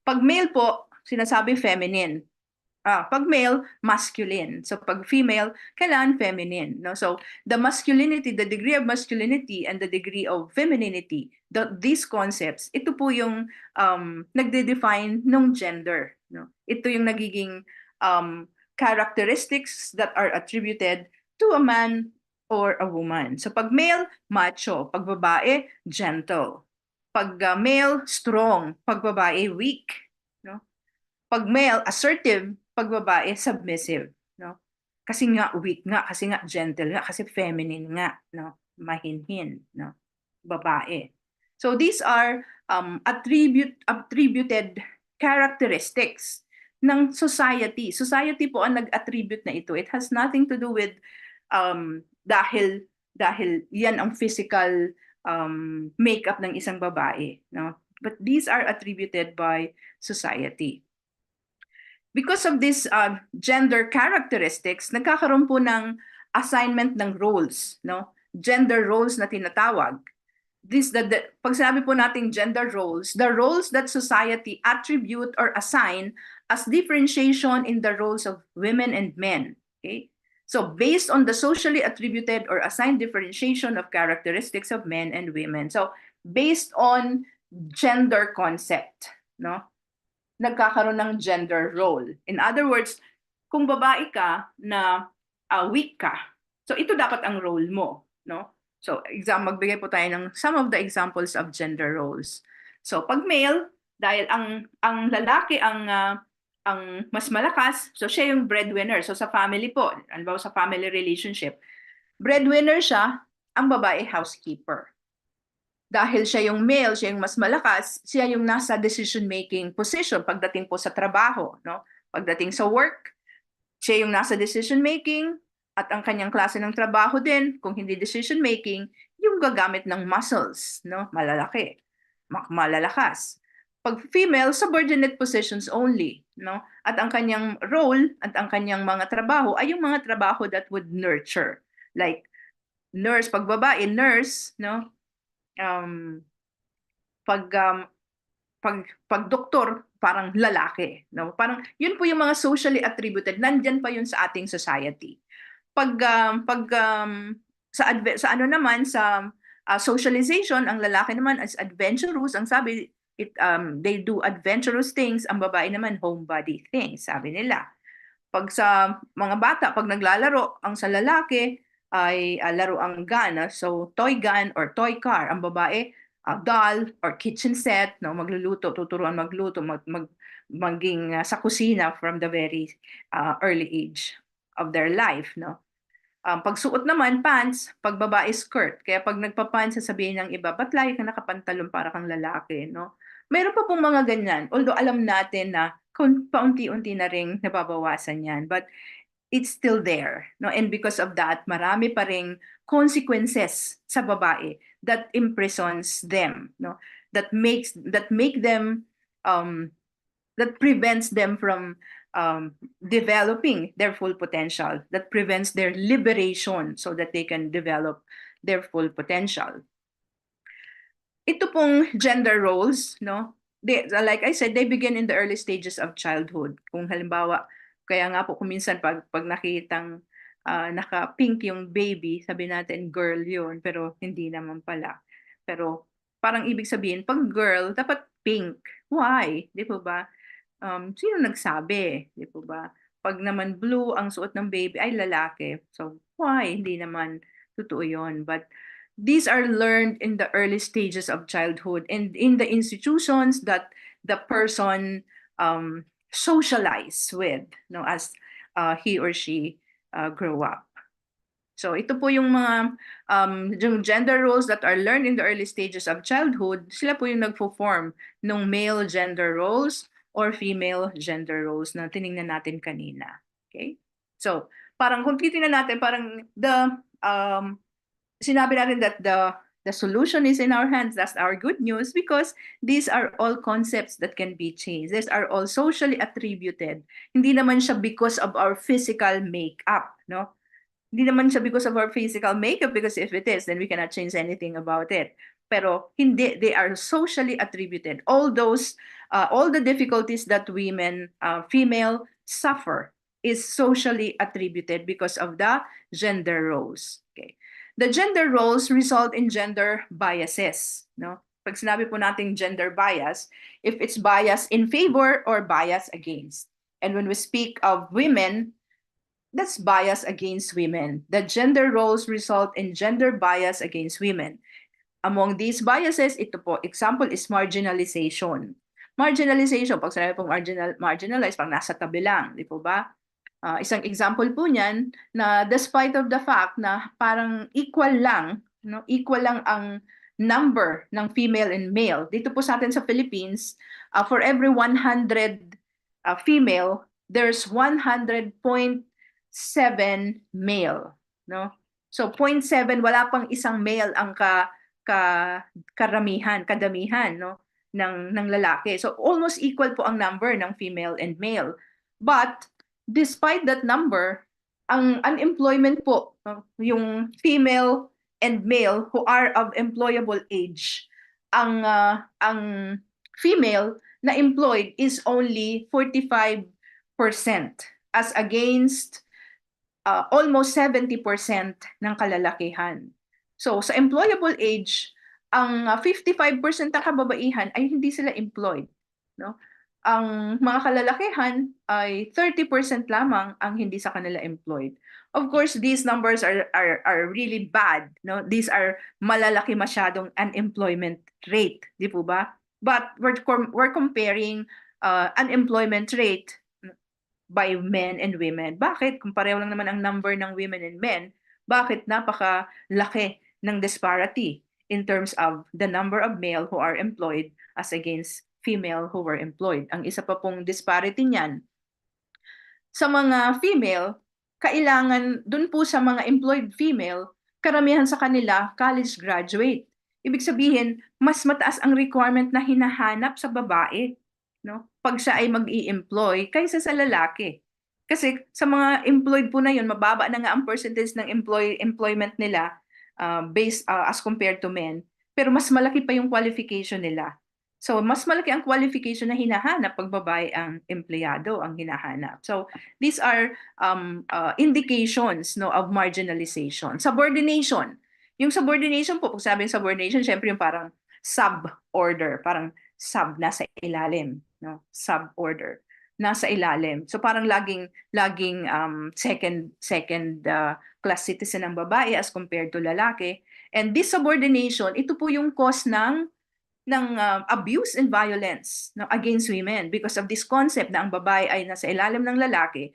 pag male po, sinasabi feminine. Pag male, masculine. So pag female, kailangan feminine. No? So the masculinity, the degree of masculinity and the degree of femininity, these concepts, ito po yung nagde-define ng gender. No? Ito yung nagiging characteristics that are attributed to a man or a woman. So pag male, macho. Pag babae, gentle. Pag male, strong. Pag babae, weak. No? Pag male, assertive. Pag babae, submissive. No? Kasi nga weak nga, kasi nga gentle nga, kasi feminine nga. No? Mahinhin. No? Babae. So these are attributed characteristics ng society. Society po ang nag-attribute na ito. It has nothing to do with dahil yan ang physical makeup ng isang babae, no? But these are attributed by society. Because of these gender characteristics, nagkakaroon po ng assignment ng roles, no? Gender roles na tinatawag. Pag sinabi po natin gender roles, the roles that society attribute or assign as differentiation in the roles of women and men. Okay? So based on the socially attributed or assigned differentiation of characteristics of men and women. So based on gender concept, no? Nagkakaroon ng gender role. In other words, kung babae ka na weak ka, so ito dapat ang role mo, no? So magbigay po tayo ng some of the examples of gender roles. So pag male, dahil ang lalaki ang mas malakas, so siya yung breadwinner. So sa family po, halimbawa sa family relationship, breadwinner siya, ang babae housekeeper. Dahil siya yung male, siya yung mas malakas, siya yung nasa decision-making position pagdating po sa trabaho, no? Pagdating sa work, siya yung nasa decision-making at ang kanyang klase ng trabaho din, kung hindi decision-making, yung gagamit ng muscles, no? Malalaki, malalakas. Pag female, subordinate positions only, no? At ang kanyang role at ang kanyang mga trabaho ay yung mga trabaho that would nurture. Like nurse, pag babae, nurse, no? Pag doktor, parang lalaki, no? Parang yun po yung mga socially attributed, nandyan pa yun sa ating society. Sa ano naman sa socialization, ang lalaki naman as adventurous, ang sabi they do adventurous things, ang babae naman homebody things, sabi nila. Pag sa mga bata, pag naglalaro, ang sa lalaki ay laro ang gun, so toy gun or toy car, ang babae doll or kitchen set, no, magluluto, tuturuan magluto, maging sa kusina from the very early age of their life, no. Pagsuot naman, pants, pag babae skirt. Kaya pag nagpa-pants, sasabihin ng iba, ba't lagi ka nakapantalon para kang lalaki, no? Meron pa pong mga ganyan. Although alam natin na paunti-unti na ring nababawasan yan. But it's still there, no? And because of that, marami pa ring consequences sa babae that imprisons them, no? That prevents them from developing their full potential, that prevents their liberation so that they can develop their full potential. Ito pong gender roles, no? Like I said, they begin in the early stages of childhood. Kung halimbawa, kaya nga po kung minsan pag nakitang naka-pink yung baby, sabi natin girl yun, pero hindi naman pala. Pero parang ibig sabihin, pag girl, dapat pink. Why? Di po ba? Sino nagsabi? Di po ba? Pag naman blue ang suot ng baby ay lalaki. So why? Hindi naman totoo yun. But these are learned in the early stages of childhood and in the institutions that the person socialize with, no, as he or she grow up. So ito po yung mga yung gender roles that are learned in the early stages of childhood, sila po yung nagfo-form ng male gender roles or female gender roles na tiningnan natin kanina. Okay? So, parang kung titingnan natin, parang sinabi natin that the solution is in our hands. That's our good news because these are all concepts that can be changed. These are all socially attributed. Hindi naman siya because of our physical makeup, no? Hindi naman siya because of our physical makeup, because if it is, then we cannot change anything about it. Pero hindi, they are socially attributed. All the difficulties that female suffer is socially attributed because of the gender roles. Okay. The gender roles result in gender biases. No? Pag sinabi po natin gender bias, if it's bias in favor or bias against. And when we speak of women, that's bias against women. The gender roles result in gender bias against women. Among these biases, ito po, example is marginalization. Marginalization, pag sinabi pong marginalized, pag nasa tabi lang, di po ba? Isang example po niyan na despite of the fact na parang equal lang, no? Equal lang ang number ng female and male. Dito po sa atin sa Philippines, for every 100 female, there's 100.7 male, no? So 0.7, wala pang isang male ang kadamihan, no, ng lalaki. So almost equal po ang number ng female and male. But despite that number, ang unemployment po, yung female and male who are of employable age, ang female na employed is only 45% as against almost 70% ng kalalakihan. So sa employable age, ang 55% ng kababaihan ay hindi sila employed, no? Ang mga kalalakihan ay 30% lamang ang hindi sa kanila employed. Of course, these numbers are really bad, no? These are malalaki masyadong unemployment rate, di po ba? But we're comparing unemployment rate by men and women. Bakit? Kung pareho lang naman ang number ng women and men, bakit napakalaki ng disparity in terms of the number of male who are employed as against female who were employed? Ang isa pa pong disparity niyan, sa mga female, kailangan dun po sa mga employed female, karamihan sa kanila college graduate. Ibig sabihin, mas mataas ang requirement na hinahanap sa babae, no? Pag siya ay mag-i-employ kaysa sa lalaki. Kasi sa mga employed po na yun, mababa na nga ang percentage ng employment nila based as compared to men. Pero mas malaki pa yung qualification nila. So mas malaki ang qualification na hinahanap pag babae ang empleyado ang hinahanap. So these are indications, no, of marginalization. Subordination. Yung subordination po, pag sabing subordination, syempre yung parang sub-order, parang sub nasa ilalim, no? Sub-order nasa ilalim. So parang laging second class citizen ng babae as compared to lalaki. And this subordination, ito po yung cause ng abuse and violence, no, against women because of this concept na ang babae ay nasa ilalim ng lalaki,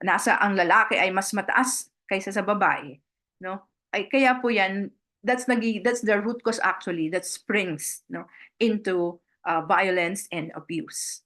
ang lalaki ay mas mataas kaysa sa babae, no? Ay kaya po yan, that's the root cause actually that springs, no, into violence and abuse.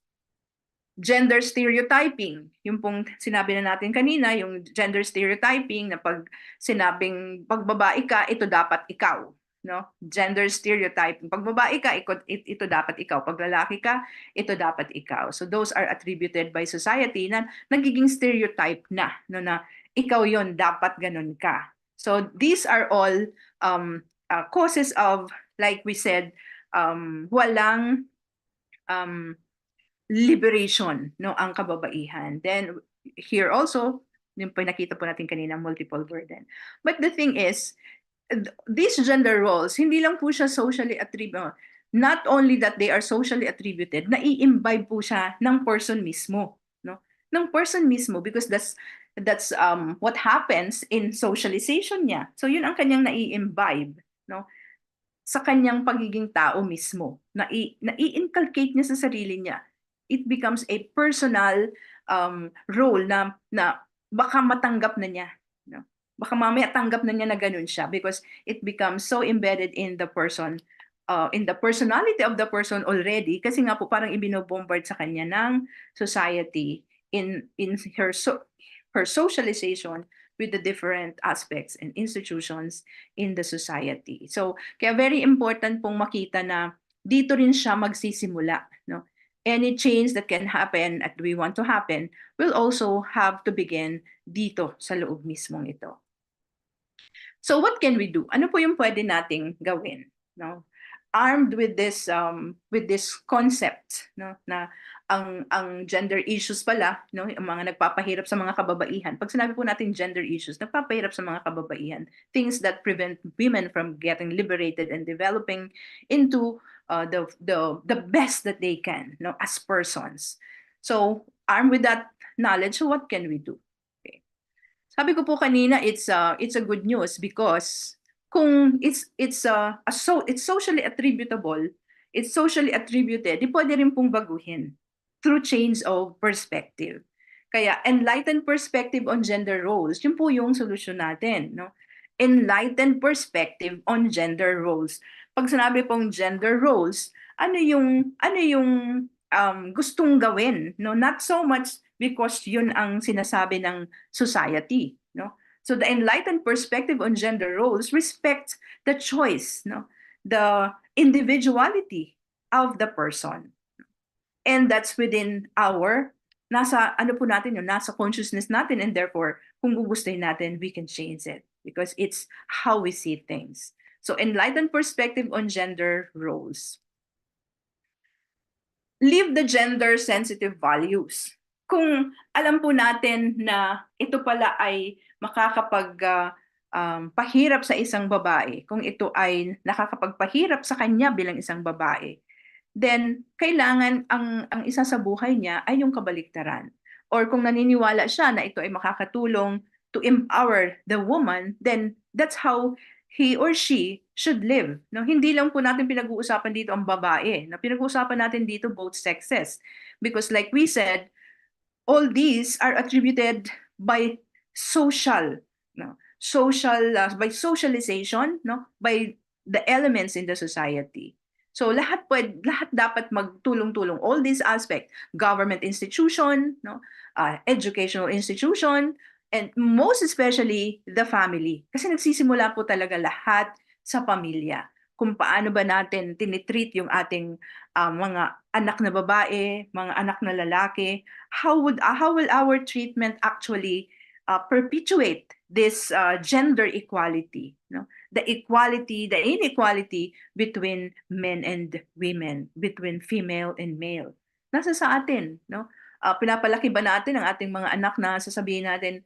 Gender stereotyping, yung pong sinabi na natin kanina, yung gender stereotyping na pag sinabing pag babae ka, ito dapat ikaw, no? Gender stereotyping. Pag babae ka, ito dapat ikaw. Pag lalaki ka, ito dapat ikaw. So those are attributed by society na nagiging stereotype na, no, na ikaw yon, dapat ganun ka. So these are all causes of, like we said, walang liberation, no, ang kababaihan. Then here also, yung pinakita po natin kanina, multiple burden. But the thing is, these gender roles, hindi lang po siya socially attributed. Not only that they are socially attributed, nai-imbibe po siya ng person mismo, no? Ng person mismo, because that's what happens in socialization niya. So yun ang kanyang nai-imbibe, no? Sa kanyang pagiging tao mismo, nai-inculcate niya sa sarili niya. It becomes a personal role na baka matanggap na niya, no? baka mamaya tanggap na niya na ganun siya because it becomes so embedded in the person, in the personality of the person already, kasi nga po parang ibinobombard sa kanya ng society in her socialization with the different aspects and institutions in the society. So kaya very important pong makita na dito rin siya magsisimula, no? Any change that can happen at we want to happen will also have to begin dito sa loob mismong ito. So what can we do? Ano po yung pwede nating gawin? No? Armed with this concept, no, na ang gender issues pala, no, ang mga nagpapahirap sa mga kababaihan. Pag sinabi po natin gender issues, nagpapahirap sa mga kababaihan, things that prevent women from getting liberated and developing into the best that they can, no, as persons. So armed with that knowledge, what can we do? Sabi ko po kanina, it's a good news because kung it's socially attributable, it's socially attributed, di pwede rin pong baguhin through change of perspective. Kaya enlightened perspective on gender roles, yun po yung solusyon natin, no? Enlightened perspective on gender roles. Pag sinabi pong gender roles, ano yung gustong gawin, no? Not so much because yun ang sinasabi ng society, no? So the enlightened perspective on gender roles respects the choice, no? The individuality of the person. And that's within nasa ano po natin yun, nasa consciousness natin, and therefore, kung gugustuhin natin, we can change it because it's how we see things. So enlightened perspective on gender roles. Leave the gender-sensitive values. Kung alam po natin na ito pala ay pahirap sa isang babae, kung ito ay nakakapagpahirap sa kanya bilang isang babae, then kailangan ang isa sa buhay niya ay yung kabaliktaran. Or kung naniniwala siya na ito ay makakatulong to empower the woman, then that's how he or she should live. No, hindi lang po natin pinag-uusapan dito ang babae. Na pinag-uusapan natin dito both sexes. Because like we said, all these are attributed by social, no, by socialization, no, by the elements in the society. So lahat dapat magtulong-tulong. All these aspects, government institution, no, educational institution, and most especially the family. Kasi nagsisimula po talaga lahat sa pamilya. Kung paano ba natin tinitreat yung ating mga anak na babae, mga anak na lalaki, how will our treatment actually perpetuate this gender equality, no? The inequality between men and women, between female and male. Nasa sa atin, no? Pinapalaki ba natin ang ating mga anak na sasabihin natin,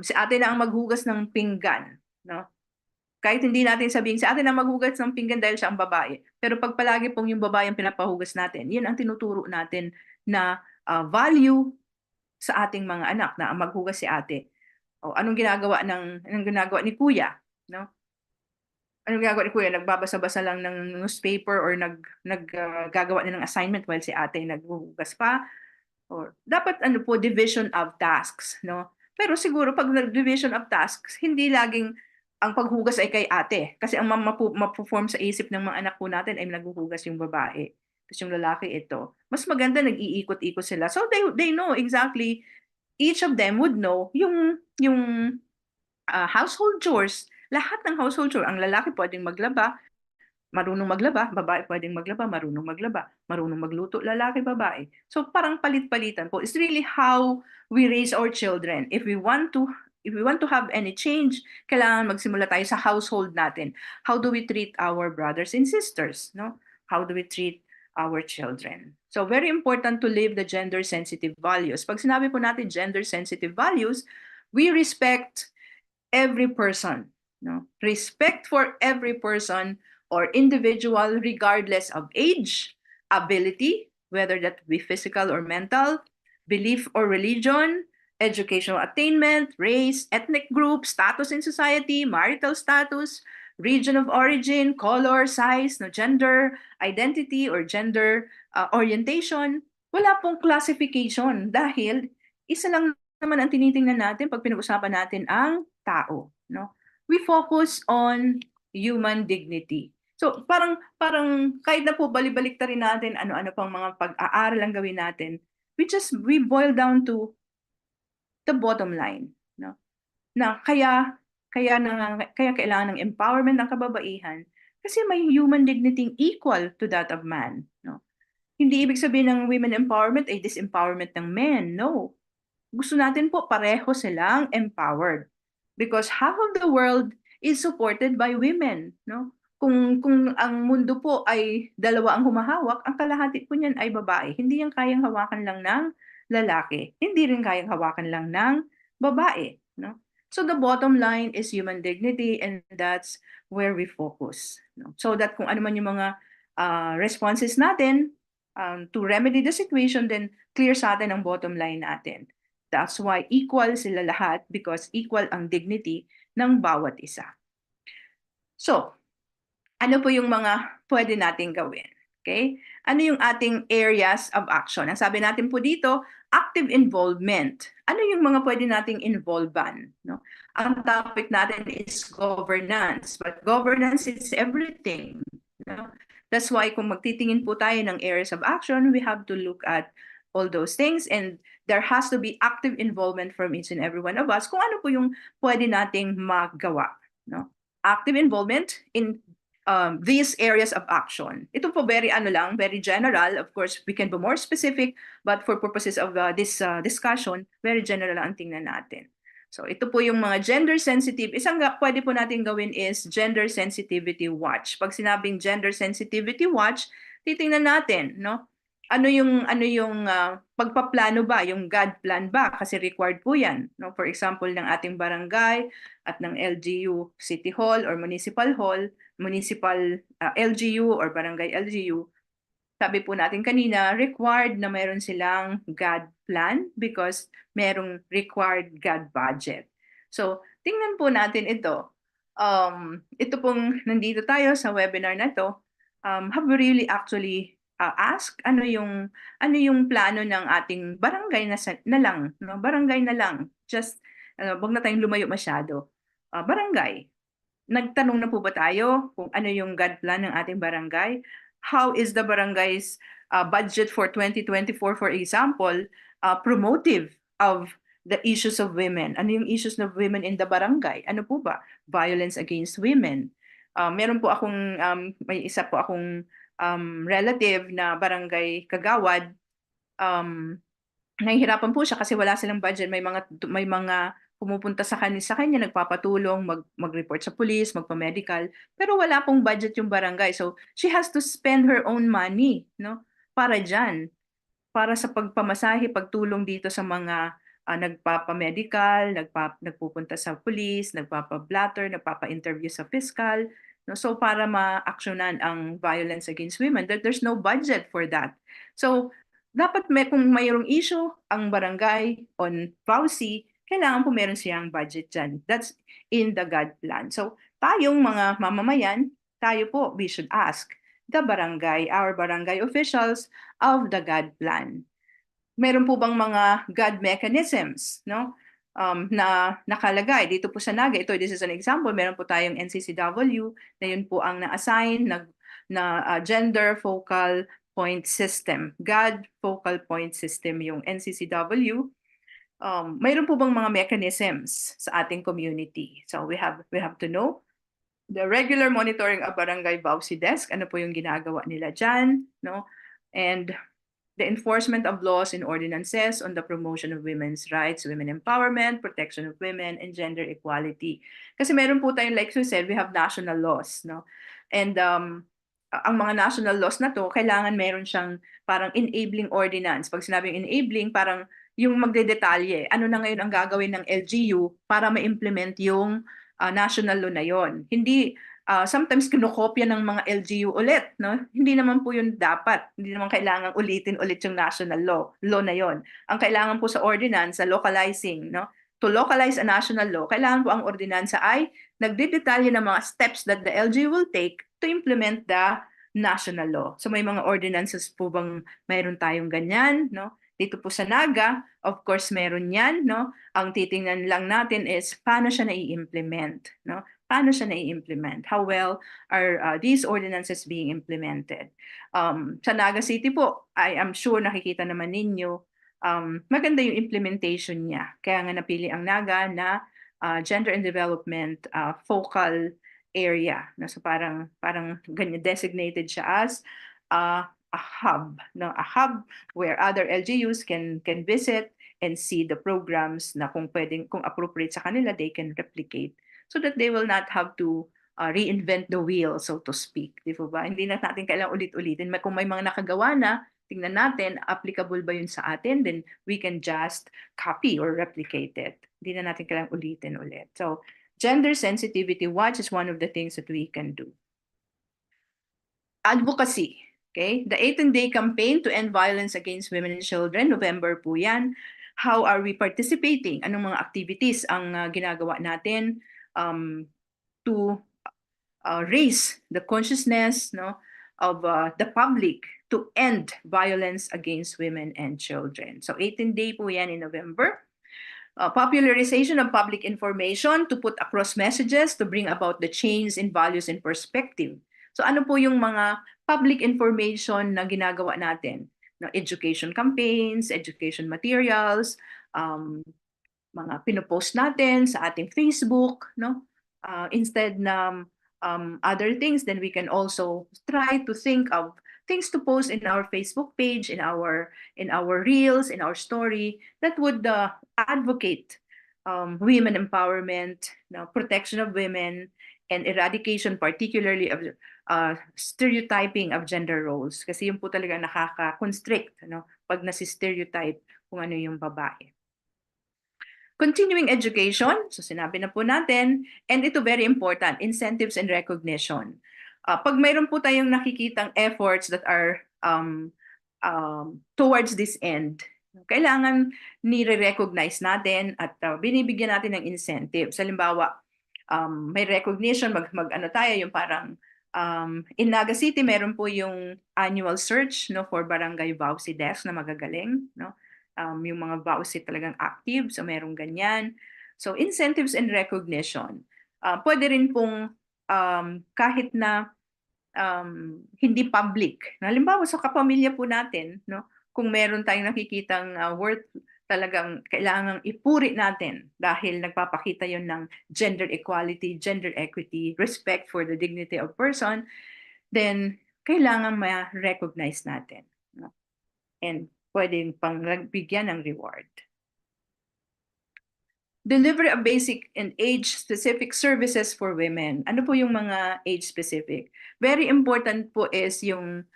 si ate na ang maghugas ng pinggan, no? Kahit hindi natin sabihin, si ate na maghugas ng pinggan dahil siya ang babae. Pero pag palagi pong yung babae ang pinapahugas natin, yun ang tinuturo natin na value sa ating mga anak na maghugas si ate. O anong ginagawa ni kuya, no? Anong ginagawa ni kuya? Nagbabasa-basa lang ng newspaper or naggagawa na ng assignment while si ate naghuhugas pa. Or dapat division of tasks, no? Pero siguro pag division of tasks, hindi laging ang paghugas ay kay ate. Kasi ang mapuform sa isip ng mga anak po natin ay naghuhugas yung babae. Tapos yung lalaki ito. Mas maganda nag-iikot-ikot sila. So they know exactly, each of them would know yung household chores. Lahat ng household chores. Ang lalaki pwedeng maglaba, marunong maglaba, babae pwedeng maglaba, marunong maglaba, marunong magluto, lalaki, babae. So parang palit-palitan po. It's really how we raise our children. If we want to have any change, kailangan magsimula tayo sa household natin. How do we treat our brothers and sisters, no? How do we treat our children? So very important to live the gender-sensitive values. Pag sinabi po natin gender-sensitive values, we respect every person, no? Respect for every person or individual regardless of age, ability, whether that be physical or mental, belief or religion, educational attainment, race, ethnic group, status in society, marital status, region of origin, color, size, no, gender, identity, or gender orientation. Wala pong classification dahil isa lang naman ang tinitingnan natin pag pinag-usapan natin ang tao, no? We focus on human dignity. So parang kahit na po balibalik rin natin ano-ano pang mga pag-aaral ang gawin natin, we boil down to the bottom line, no? Na kaya kailangan ng empowerment ng kababaihan kasi may human dignity equal to that of man, no? Hindi ibig sabihin ng women empowerment ay disempowerment ng men. No. Gusto natin po pareho silang empowered because half of the world is supported by women, no? Kung ang mundo po ay dalawa ang humahawak, ang kalahati po niyan ay babae. Hindi yan kayang hawakan lang ng lalaki. Hindi rin kayang hawakan lang ng babae, no? So the bottom line is human dignity and that's where we focus, no? So that kung ano man yung mga responses natin to remedy the situation, then clear sa atin ang bottom line natin. That's why equal sila lahat because equal ang dignity ng bawat isa. So, ano po yung mga pwede nating gawin? Okay? Ano yung ating areas of action? Ang sabi natin po dito, active involvement. Ano yung mga pwede nating involvean? No? Ang topic natin is governance. But governance is everything. No? That's why kung magtitingin po tayo ng areas of action, we have to look at all those things and there has to be active involvement from each and every one of us kung ano po yung pwede nating magawa. No? Active involvement in these areas of action. Ito po very very general. Of course, we can be more specific, but for purposes of this discussion, very general ang tingnan natin. So ito po yung mga gender sensitive. Isang pwede po natin gawin is gender sensitivity watch. Pag sinabing gender sensitivity watch, titingnan natin, no? Ano yung pagpaplano ba, yung God plan ba kasi required po 'yan, no? For example ng ating barangay at ng LGU City Hall or Municipal Hall, Municipal LGU or Barangay LGU. Sabi po natin kanina, required na mayroon silang God plan because merong required God budget. So, tingnan po natin ito. Ito pong nandito tayo sa webinar na to. Have we really actually ask ano yung plano ng ating barangay na lang, no? Barangay na lang. Just wag na tayong lumayo masyado. Barangay. Nagtanong na po ba tayo kung ano yung God plan ng ating barangay? How is the barangay's budget for 2024, for example, promotive of the issues of women? Ano yung issues of women in the barangay? Ano po ba? Violence against women. Meron po akong, may isa po akong relative na barangay kagawad. Nahihirapan po siya kasi wala silang budget. May mga pumupunta sa kanya, nagpapatulong, mag-report sa police, magpa-medical, pero wala pong budget yung barangay. So she has to spend her own money, no? Para diyan, para sa pagpamasahe, pagtulong dito sa mga nagpapa-medical, nagpupunta sa police, nagpapa-blatter, nagpapa-interview sa fiscal, no? So para ma-aksyonan ang violence against women, there's no budget for that. So dapat kung mayroong issue ang barangay on VAUSI, kailangan po meron siyang budget dyan. That's in the God plan. So tayong mga mamamayan, tayo po, we should ask the barangay, our barangay officials of the God plan. Meron po bang mga God mechanisms, no? Na nakalagay dito po sa NAGA. This is an example. Meron po tayong NCCW na yun po ang na-assign na gender focal point system. God focal point system yung NCCW. Mayroon po bang mga mechanisms sa ating community? So we have to know the regular monitoring of barangay VAUSI desk. Ano po yung ginagawa nila dyan, no? And the enforcement of laws and ordinances on the promotion of women's rights, women empowerment, protection of women, and gender equality. Kasi meron po tayong, like you said, we have national laws, no? And ang mga national laws na to, kailangan meron siyang parang enabling ordinance. Pag sinabing enabling, parang yung magdedetalye. Ano na ngayon ang gagawin ng LGU para ma-implement yung national law na yon. Hindi, sometimes kinokopya ng mga LGU ulit. No? Hindi naman po yun dapat. Hindi naman kailangan ulitin ulit yung national law na yon. Ang kailangan po sa ordinance, sa localizing, no? To localize a national law, kailangan po ang ordinansa ay nagdedetalye ng mga steps that the LGU will take to implement the national law. So may mga ordinances po bang mayroon tayong ganyan, no? Dito po sa Naga, of course meron yan, no? Ang titingnan lang natin is paano siya nai-implement, no? Paano siya nai-implement? How well are these ordinances being implemented? Sa Naga City po, I am sure nakikita naman ninyo, maganda yung implementation niya. Kaya nga napili ang Naga na gender and development focal area. No? So parang ganyan designated siya as a hub, no? A hub where other LGUs can visit and see the programs na kung pwedeng, kung appropriate sa kanila, they can replicate so that they will not have to reinvent the wheel, so to speak. Di ba? Hindi na natin kailangang ulit-ulitin. Kung may mga nakagawa na, tingnan natin, applicable ba yun sa atin, then we can just copy or replicate it. Hindi na natin kailangang ulitin ulit. So, gender sensitivity watch is one of the things that we can do. Advocacy. Okay? The 18-day campaign to end violence against women and children, November po yan. How are we participating? Anong mga activities ang ginagawa natin to raise the consciousness, no, of the public to end violence against women and children. So 18-day po yan in November. Popularization of public information to put across messages to bring about the change in values and perspective. So ano po yung mga public information na ginagawa natin? No, education campaigns, education materials, mga pinopost natin sa ating Facebook, no? Instead na other things, then we can also try to think of things to post in our Facebook page, in our reels, in our story that would advocate women empowerment, protection of women, and eradication particularly of stereotyping of gender roles. Kasi yun po talaga nakaka-constrict, pag nasi-stereotype kung ano yung babae. Continuing education, so sinabi na po natin, and ito very important, incentives and recognition. Pag mayroon po tayong nakikitang efforts that are towards this end, kailangan nire-recognize natin at binibigyan natin ng incentives. Halimbawa, may recognition, mag-ano tayo, yung parang in Naga City, meron po yung annual search, no, for barangay VAUSI desk na magagaling, no? Yung mga VAUSI talagang active, so merong ganyan. So incentives and recognition. Pwede rin pong kahit na hindi public. Halimbawa sa kapamilya po natin, no, kung meron tayong nakikitang worth talagang kailangang ipuri natin dahil nagpapakita yon ng gender equality, gender equity, respect for the dignity of person, then kailangan ma-recognize natin. No? And pwedeng pang bigyan ng reward. Delivery of basic and age-specific services for women. Ano po yung mga age-specific? Very important po is yung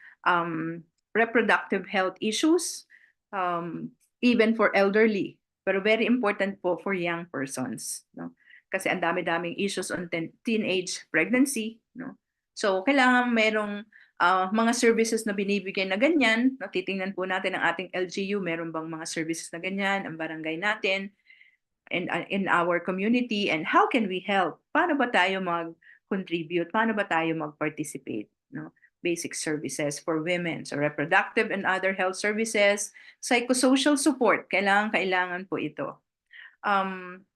reproductive health issues, even for elderly. Pero very important po for young persons. No? Kasi ang dami-daming issues on teenage pregnancy. No? So, kailangan merong mga services na binibigay na ganyan. No? Titingnan po natin ang ating LGU, meron bang mga services na ganyan, ang barangay natin, in our community, and how can we help? Paano ba tayo mag-contribute? Paano ba tayo mag-participate? No? Basic services for women. So reproductive and other health services, psychosocial support, kailangan po ito.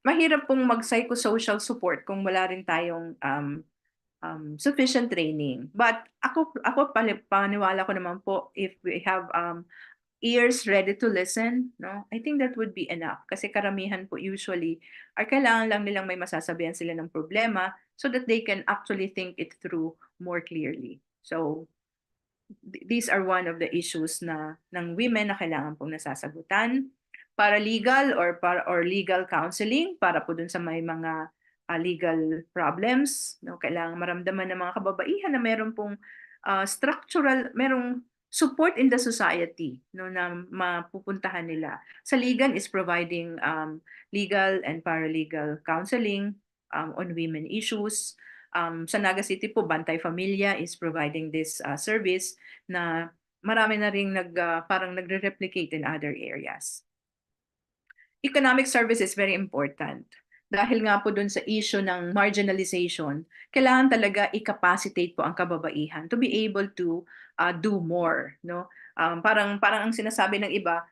Mahirap pong mag-psychosocial support kung wala rin tayong sufficient training. But ako paniwala ko naman po, if we have ears ready to listen, no, I think that would be enough. Kasi karamihan po usually ay kailangan lang nilang may masasabihan sila ng problema so that they can actually think it through more clearly. So these are one of the issues na ng women na kailangan pong nasasagutan. Paralegal or legal counseling para po dun sa may mga legal problems, no, kailangan maramdaman ng mga kababaihan na meron pong structural, merong support in the society, no, na mapupuntahan nila. Sa Ligan is providing legal and paralegal counseling on women issues. Sa Naga City po, Bantay Familia is providing this service na marami na rin parang nagre-replicate in other areas. Economic service is very important. Dahil nga po dun sa issue ng marginalization, kailangan talaga i-capacitate po ang kababaihan to be able to do more. No? Parang ang sinasabi ng iba,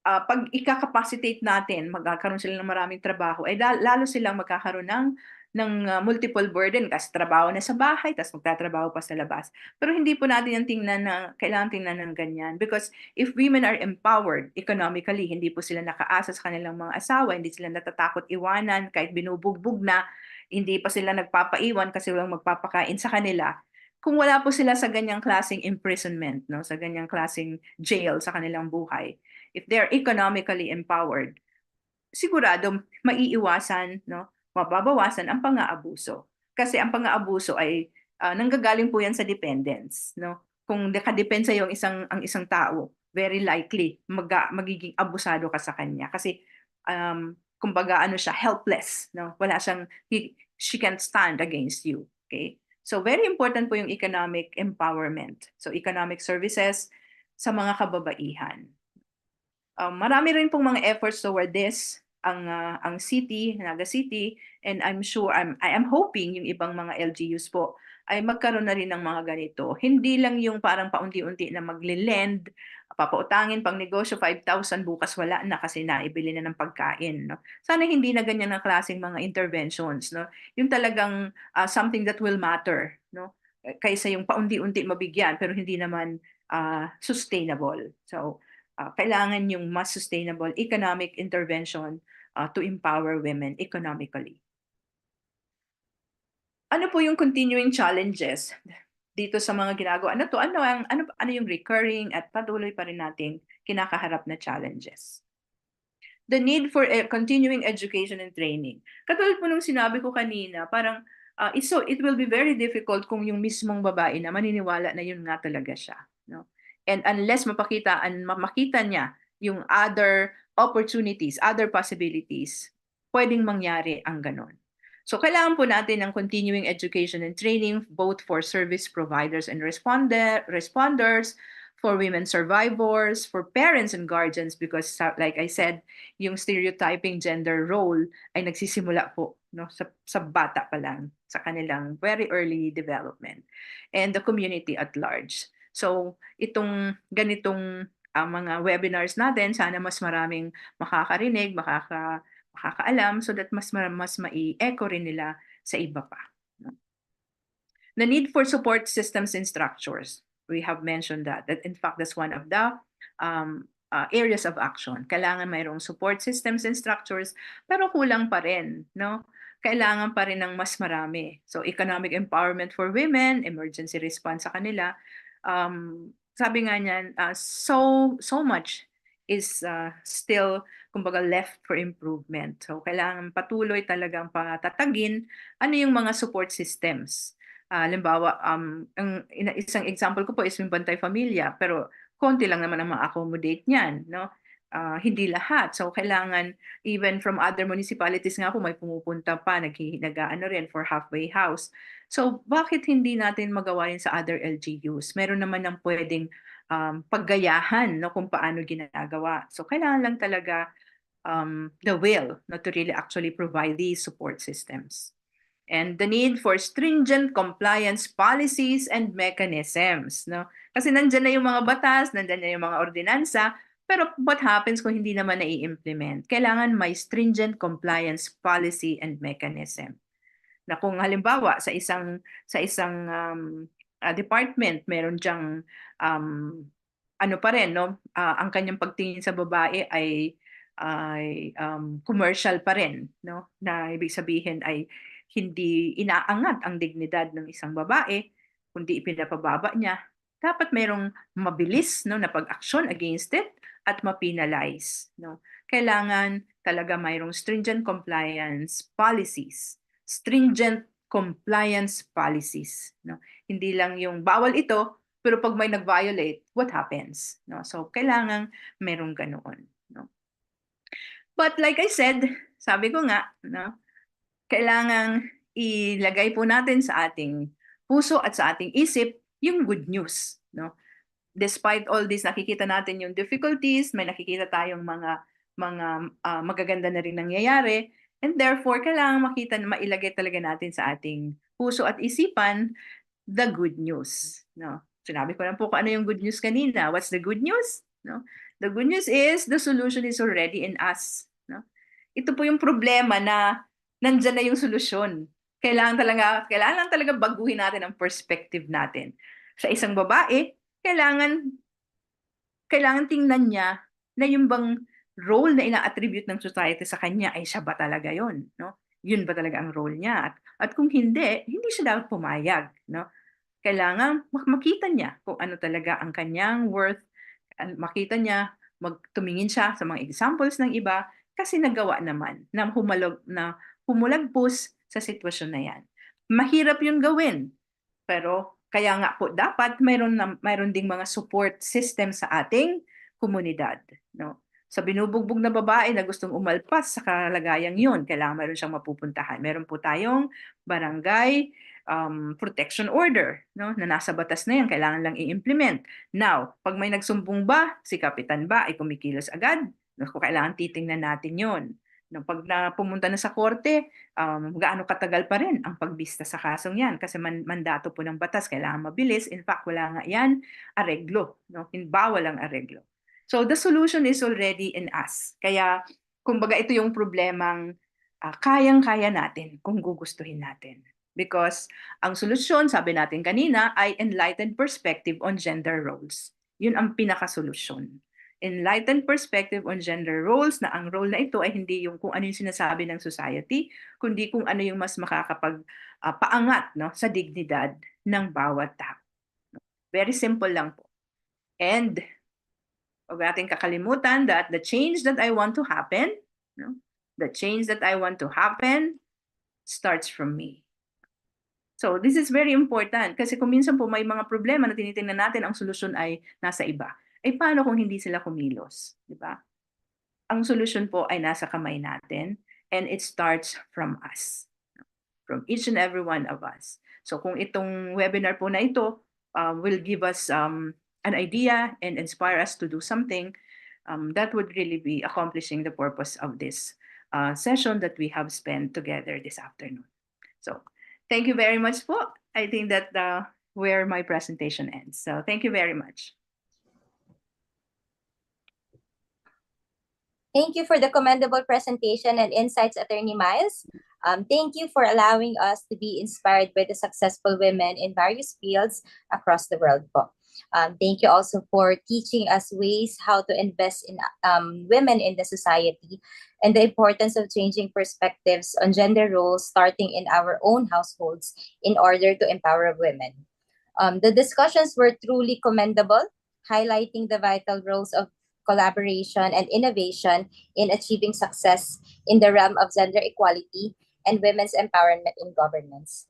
pag ika-capacitate natin, magkakaroon sila ng maraming trabaho, ay lalo silang magkakaroon ng multiple burden kasi trabaho na sa bahay, tapos magtatrabaho pa sa labas. Pero hindi po natin yung tingnan na kailangan tingnan ng ganyan. Because if women are empowered economically, hindi po sila nakaasa sa kanilang mga asawa, hindi sila natatakot iwanan kahit binubugbog na, hindi pa sila nagpapaiwan kasi walang magpapakain sa kanila. Kung wala po sila sa ganyang klaseng imprisonment, no, sa ganyang klaseng jail sa kanilang buhay, if they're economically empowered, sigurado maiiwasan, no, mababawasan ang pang-aabuso. Kasi ang pang-aabuso ay nanggagaling po yan sa dependence, no? Kung nakadepensa yung ang isang tao, very likely magiging abusado ka sa kanya kasi kumbaga ano siya, helpless, no? Wala siyang she can't stand against you, okay? So very important po yung economic empowerment. So economic services sa mga kababaihan. Marami rin pong mga efforts toward this ang city, Naga City, and I'm sure I am hoping yung ibang mga LGUs po ay magkaroon na rin ng mga ganito. Hindi lang yung parang paunti-unti na magle-lend, papautangin pang negosyo 5,000 bukas wala na kasi naibili na ng pagkain, no. Sana hindi na ganyan ang klaseng mga interventions, no. Yung talagang something that will matter, no. Kaysa yung paunti-unti mabigyan pero hindi naman sustainable. So kailangan yung mas sustainable economic intervention to empower women economically. Ano po yung continuing challenges dito sa mga ginagawa? Ano yung recurring at patuloy pa rin nating kinakaharap na challenges? The need for continuing education and training. Katulad po nung sinabi ko kanina, parang it will be very difficult kung yung mismong babae na maniniwala na yun nga talaga siya, no? And unless makita niya yung other opportunities, other possibilities, pwedeng mangyari ang ganon. So kailangan po natin ng continuing education and training both for service providers and responders, for women survivors, for parents and guardians, because like I said, yung stereotyping gender role ay nagsisimula po, no, sa bata pa lang, sa kanilang very early development, and the community at large. So itong ganitong mga webinars natin, sana mas maraming makakarinig, makakaalam so that mas mai-echo rin nila sa iba pa. No? The need for support systems and structures. We have mentioned that in fact that's one of the areas of action. Kailangan mayroong support systems and structures pero kulang pa rin, no? Kailangan pa rin ng mas marami. So economic empowerment for women, emergency response sa kanila. Sabi nga niyan, so much is still kumbaga left for improvement. So kailangan patuloy talagang patatagin ano yung mga support systems. Halimbawa, isang example ko po is yung Bantay Pamilya, pero konti lang naman ang ma-accommodate niyan, no? Hindi lahat. So kailangan even from other municipalities nga po may pumupunta pa nag-ano rin for halfway house. So bakit hindi natin magawa yun sa other LGUs? Meron naman ng pwedeng paggayahan, no, kung paano ginagawa. So kailangan lang talaga the will, no, to really actually provide these support systems. And the need for stringent compliance policies and mechanisms, no? Kasi nandiyan na yung mga batas, nandiyan na yung mga ordinansa, pero what happens kung hindi naman nai-implement? Kailangan may stringent compliance policy and mechanism. Na kung halimbawa sa isang department meron diyang ano pa rin, no? Ang kanyang pagtingin sa babae ay commercial pa rin, no? Na ibig sabihin ay hindi inaangat ang dignidad ng isang babae, kundi ipinapababa niya. Dapat mayroong mabilis, no, na pag-aksyon against it at ma-penalize, no. Kailangan talaga mayroong stringent compliance policies. Stringent compliance policies, no. Hindi lang yung bawal ito, pero pag may nag-violate, what happens, no? So kailangan mayroong ganoon, no. But like I said, sabi ko nga, no, kailangang ilagay po natin sa ating puso at sa ating isip yung good news, no? Despite all this, nakikita natin yung difficulties, may nakikita tayong mga magaganda na rin nangyayari, and therefore kailangan mailagay talaga natin sa ating puso at isipan the good news, no? Sinabi ko lang po kung ano yung good news kanina. What's the good news? No? The good news is the solution is already in us. No? Ito po yung problema na nandyan na yung solusyon. Kailangan lang talaga baguhin natin ang perspective natin. Sa isang babae, kailangan tingnan niya na yung bang role na ina-attribute ng society sa kanya ay siya ba talaga yon, no? Yun ba talaga ang role niya? At kung hindi siya dapat pumayag, no? Kailangan makita niya kung ano talaga ang kanyang worth, makita niya, magtumingin siya sa mga examples ng iba kasi nagawa naman na humulagpos sa sitwasyon na yan. Mahirap yun gawin, pero kaya nga po dapat mayroon ding mga support system sa ating komunidad, no? Sa binubugbog na babae na gustong umalpas sa kalagayang yun, kailangan mayroon siyang mapupuntahan. Meron po tayong barangay protection order, no? Na nasa batas na yan, kailangan lang i-implement. Now, pag may nagsumbong ba, si kapitan ba ay kumikilos agad? No, kailangan titingnan natin yon. No, pag pumunta na sa korte, gaano katagal pa rin ang pagbista sa kasong yan kasi mandato po ng batas, kailangan mabilis. In fact, wala nga yan areglo, no? Bawal ang areglo. So the solution is already in us. Kaya kumbaga ito yung problemang kayang-kaya natin kung gugustuhin natin. Because ang solusyon, sabi natin kanina, ay enlightened perspective on gender roles. Yun ang pinakasolusyon. Enlightened perspective on gender roles na ang role na ito ay hindi yung kung ano yung sinasabi ng society, kundi kung ano yung mas paangat, no, sa dignidad ng bawat tao. Very simple lang po. And huwag natin kakalimutan that the change that I want to happen, no, the change that I want to happen starts from me. So this is very important kasi kung minsan po may mga problema na tinitingnan natin, ang solusyon ay nasa iba. Eh paano kung hindi sila kumilos, di ba? Ang solusyon po ay nasa kamay natin and it starts from us, from each and every one of us. So kung itong webinar po na ito will give us an idea and inspire us to do something, that would really be accomplishing the purpose of this session that we have spent together this afternoon. So thank you very much po. I think that where my presentation ends. So thank you very much. Thank you for the commendable presentation and insights, Attorney Miles. Thank you for allowing us to be inspired by the successful women in various fields across the world po. Thank you also for teaching us ways how to invest in women in the society and the importance of changing perspectives on gender roles starting in our own households in order to empower women. The discussions were truly commendable, highlighting the vital roles of collaboration and innovation in achieving success in the realm of gender equality and women's empowerment in governance.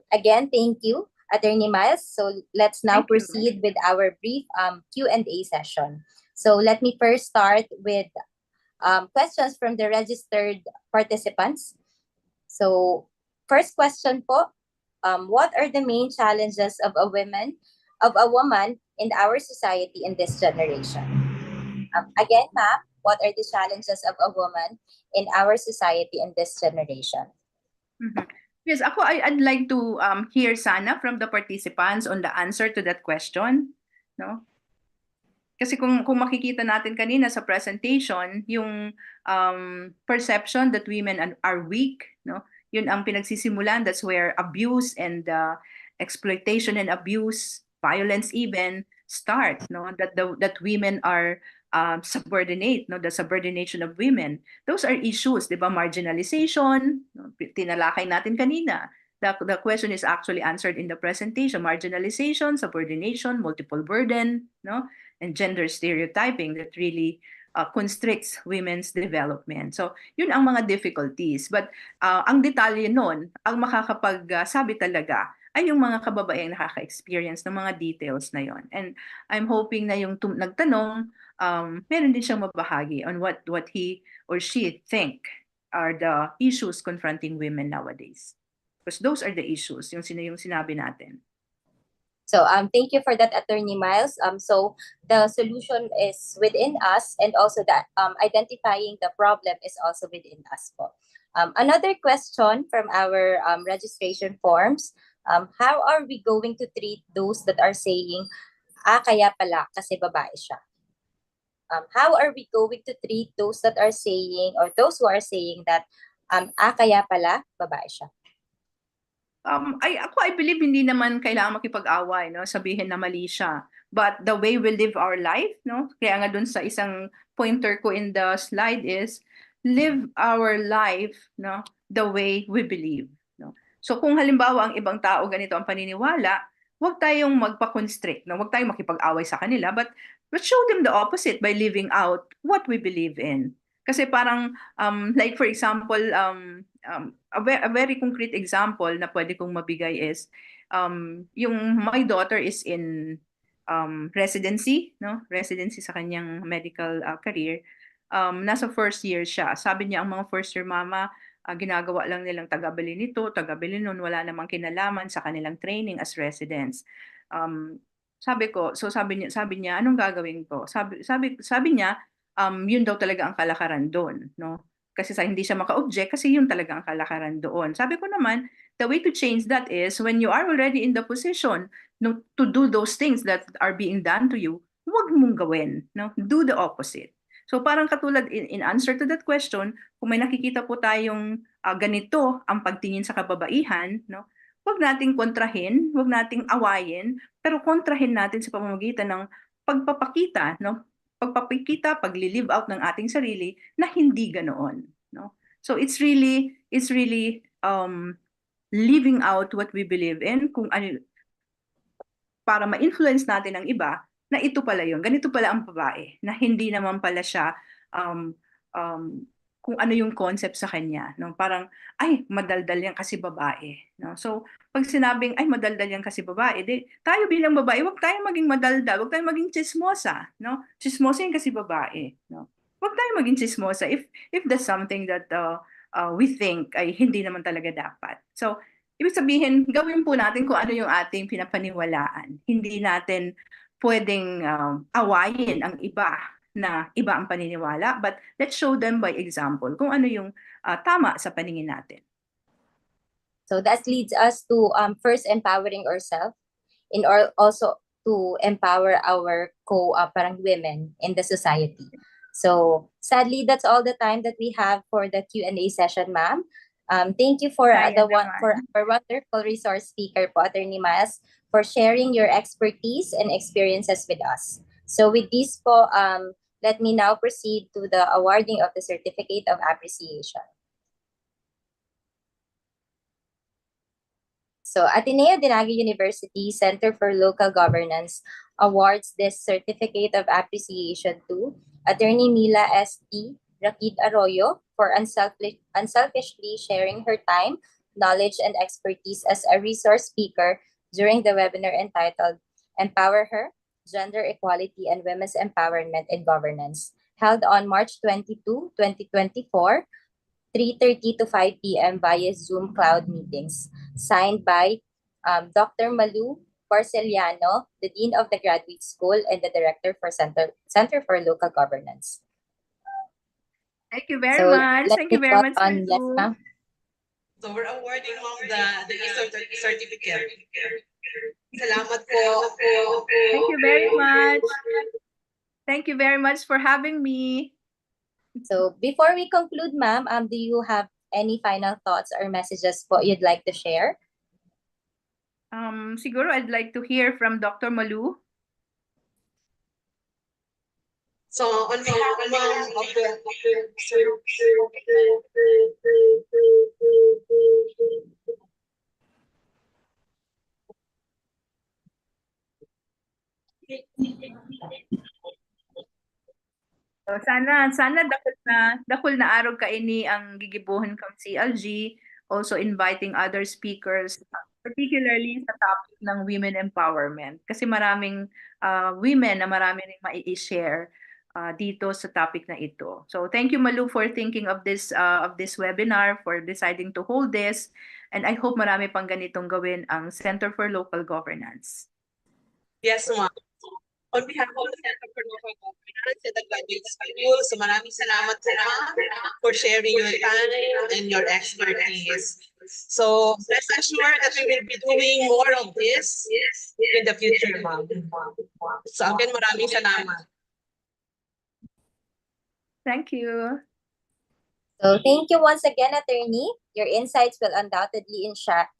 Again, thank you, Attorney Miles. So let's now proceed with our brief Q&A session. So let me first start with questions from the registered participants. So first question po, what are the main challenges of a woman in our society in this generation? Again, ma'am, what are the challenges of a woman in our society in this generation? Mm-hmm. Yes, I'd like to hear sana from the participants on the answer to that question, no? Kasi kung makikita natin kanina sa presentation, yung perception that women are weak, no? Yun ang pinagsisimulan. That's where abuse and exploitation and abuse, violence even start, no? That women are subordinate, no? The subordination of women. Those are issues, 'di ba? Marginalization, no? Tinalakay natin kanina. The question is actually answered in the presentation. Marginalization, subordination, multiple burden, no? And gender stereotyping that really constricts women's development. So, yun ang mga difficulties. But ang detalye nun, ang makakapagsabi talaga ay yung mga kababaeng nakaka-experience ng mga details na yon. And I'm hoping na yung nagtanong, meron din siyang mabahagi on what he or she think are the issues confronting women nowadays. Because those are the issues, yung sinabi natin. So thank you for that, Attorney Miles. So the solution is within us, and also that identifying the problem is also within us po. Another question from our registration forms, how are we going to treat those that are saying, kaya pala kasi babae siya? how are we going to treat those that are saying, or those who are saying that, kaya pala, babae siya? I believe hindi naman kailangan makipag-away, no? Sabihin na mali siya. But the way we live our life, no? Kaya nga dun sa isang pointer ko in the slide is live our life, no? The way we believe, no? So kung halimbawa ang ibang tao ganito ang paniniwala, huwag tayong magpa-constrict, no? Huwag tayong makipag-away sa kanila, but show them the opposite by living out what we believe in. Kasi parang like for example, a very concrete example na pwede kong mabigay is yung my daughter is in residency, no? Residency sa kanyang medical career. Nasa first year siya. Sabi niya ang mga first year mama, ginagawa lang nilang tagabili nito, tagabili nun, wala namang kinalaman sa kanilang training as residents. Sabi niya, anong gagawin ko? Sabi niya, yun daw talaga ang kalakaran doon, no? Kasi hindi siya maka-object kasi yun talaga ang kalakaran doon. Sabi ko naman, the way to change that is when you are already in the position, no, to do those things that are being done to you, huwag mong gawin, no? Do the opposite. So parang katulad in answer to that question, kung may nakikita po tayong ganito ang pagtingin sa kababaihan, no? Huwag nating kontrahin, huwag nating awayin, pero kontrahin natin sa pamamagitan ng pagpapakita, no? Pagpapakita, pagli-live out ng ating sarili na hindi ganoon, no? So it's really living out what we believe in, kung ano, para ma-influence natin ang iba na ito pala yun, ganito pala ang babae, na hindi naman pala siya um, um, kung ano yung concept sa kanya, no? Parang ay madaldal yan kasi babae, no? So pag sinabing ay madaldal yan kasi babae, di tayo bilang babae, wag tayong maging madaldal, wag tayong maging chismosa, no? Chismosa yan kasi babae, no? Wag tayong maging chismosa if that's something that we think ay hindi naman talaga dapat. So ibig sabihin, gawin po natin kung ano yung ating pinapaniwalaan. Hindi natin pwedeng awayin ang iba na iba ang paniniwala, but let's show them by example kung ano yung tama sa paningin natin. So that leads us to first empowering ourselves, in or also to empower our parang women in the society. So sadly, that's all the time that we have for the Q&A session, ma'am. Thank you for for our wonderful resource speaker po, Attorney Miles, for sharing your expertise and experiences with us. So with this po, let me now proceed to the awarding of the Certificate of Appreciation. So Ateneo Dinaga University Center for Local Governance awards this Certificate of Appreciation to Attorney Mila S.T. Rakid Arroyo for unselfishly sharing her time, knowledge, and expertise as a resource speaker during the webinar entitled Empower Her, Gender Equality and Women's Empowerment in Governance, held on March 22, 2024, 3:30 to 5 p.m. via Zoom cloud meetings, signed by Dr. Malu Porceliano, the Dean of the Graduate School and the Director for Center for Local Governance. Thank you very much. Thank you very much, Malu. So we're awarding the certificate. Salamat po. Thank you very much. Thank you very much for having me. So before we conclude, ma'am, do you have any final thoughts or messages you'd like to share? Siguro I'd like to hear from Dr. Malu. So on behalf of the So sana dakol na araw ka ini ang gigibuhon kang CLG, also inviting other speakers, particularly sa topic ng women empowerment. Kasi maraming women na marami ring mai-share dito sa topic na ito. So thank you, Malu, for thinking of this webinar, for deciding to hold this, and I hope marami pang ganitong gawin ang Center for Local Governance. Yes, ma'am. On behalf of the Center for Local Governance and the Graduate School, so maraming salamat po, ma'am, for sharing your time and your expertise. So rest assured that we will be doing more of this in the future, ma'am. So again, maraming salamat. Thank you. So thank you once again, attorney. Your insights will undoubtedly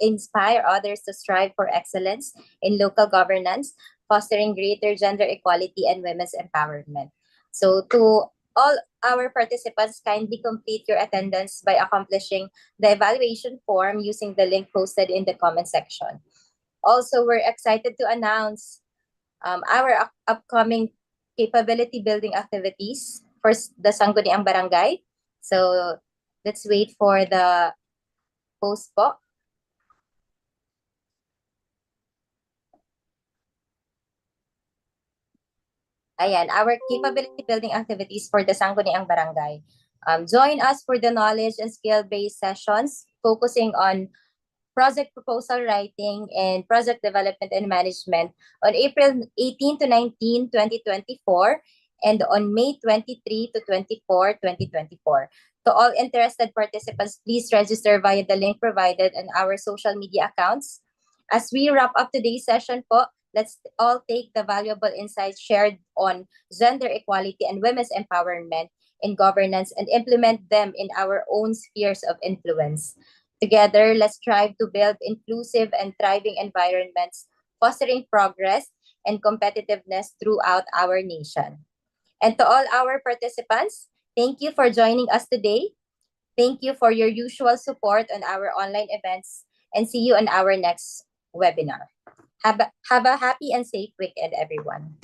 inspire others to strive for excellence in local governance, fostering greater gender equality and women's empowerment. So to all our participants, kindly complete your attendance by accomplishing the evaluation form using the link posted in the comment section. Also, we're excited to announce our upcoming capability building activities for the Sangguniang Barangay. So let's wait for the post po. Ayan, our capability building activities for the Sangguniang Barangay. Join us for the knowledge and skill-based sessions focusing on project proposal writing and project development and management on April 18 to 19, 2024, and on May 23 to 24, 2024. To all interested participants, please register via the link provided on our social media accounts. As we wrap up today's session po, let's all take the valuable insights shared on gender equality and women's empowerment in governance and implement them in our own spheres of influence. Together, let's strive to build inclusive and thriving environments, fostering progress and competitiveness throughout our nation. And to all our participants, thank you for joining us today. Thank you for your usual support on our online events, and see you on our next webinar. Have a happy and safe weekend, everyone.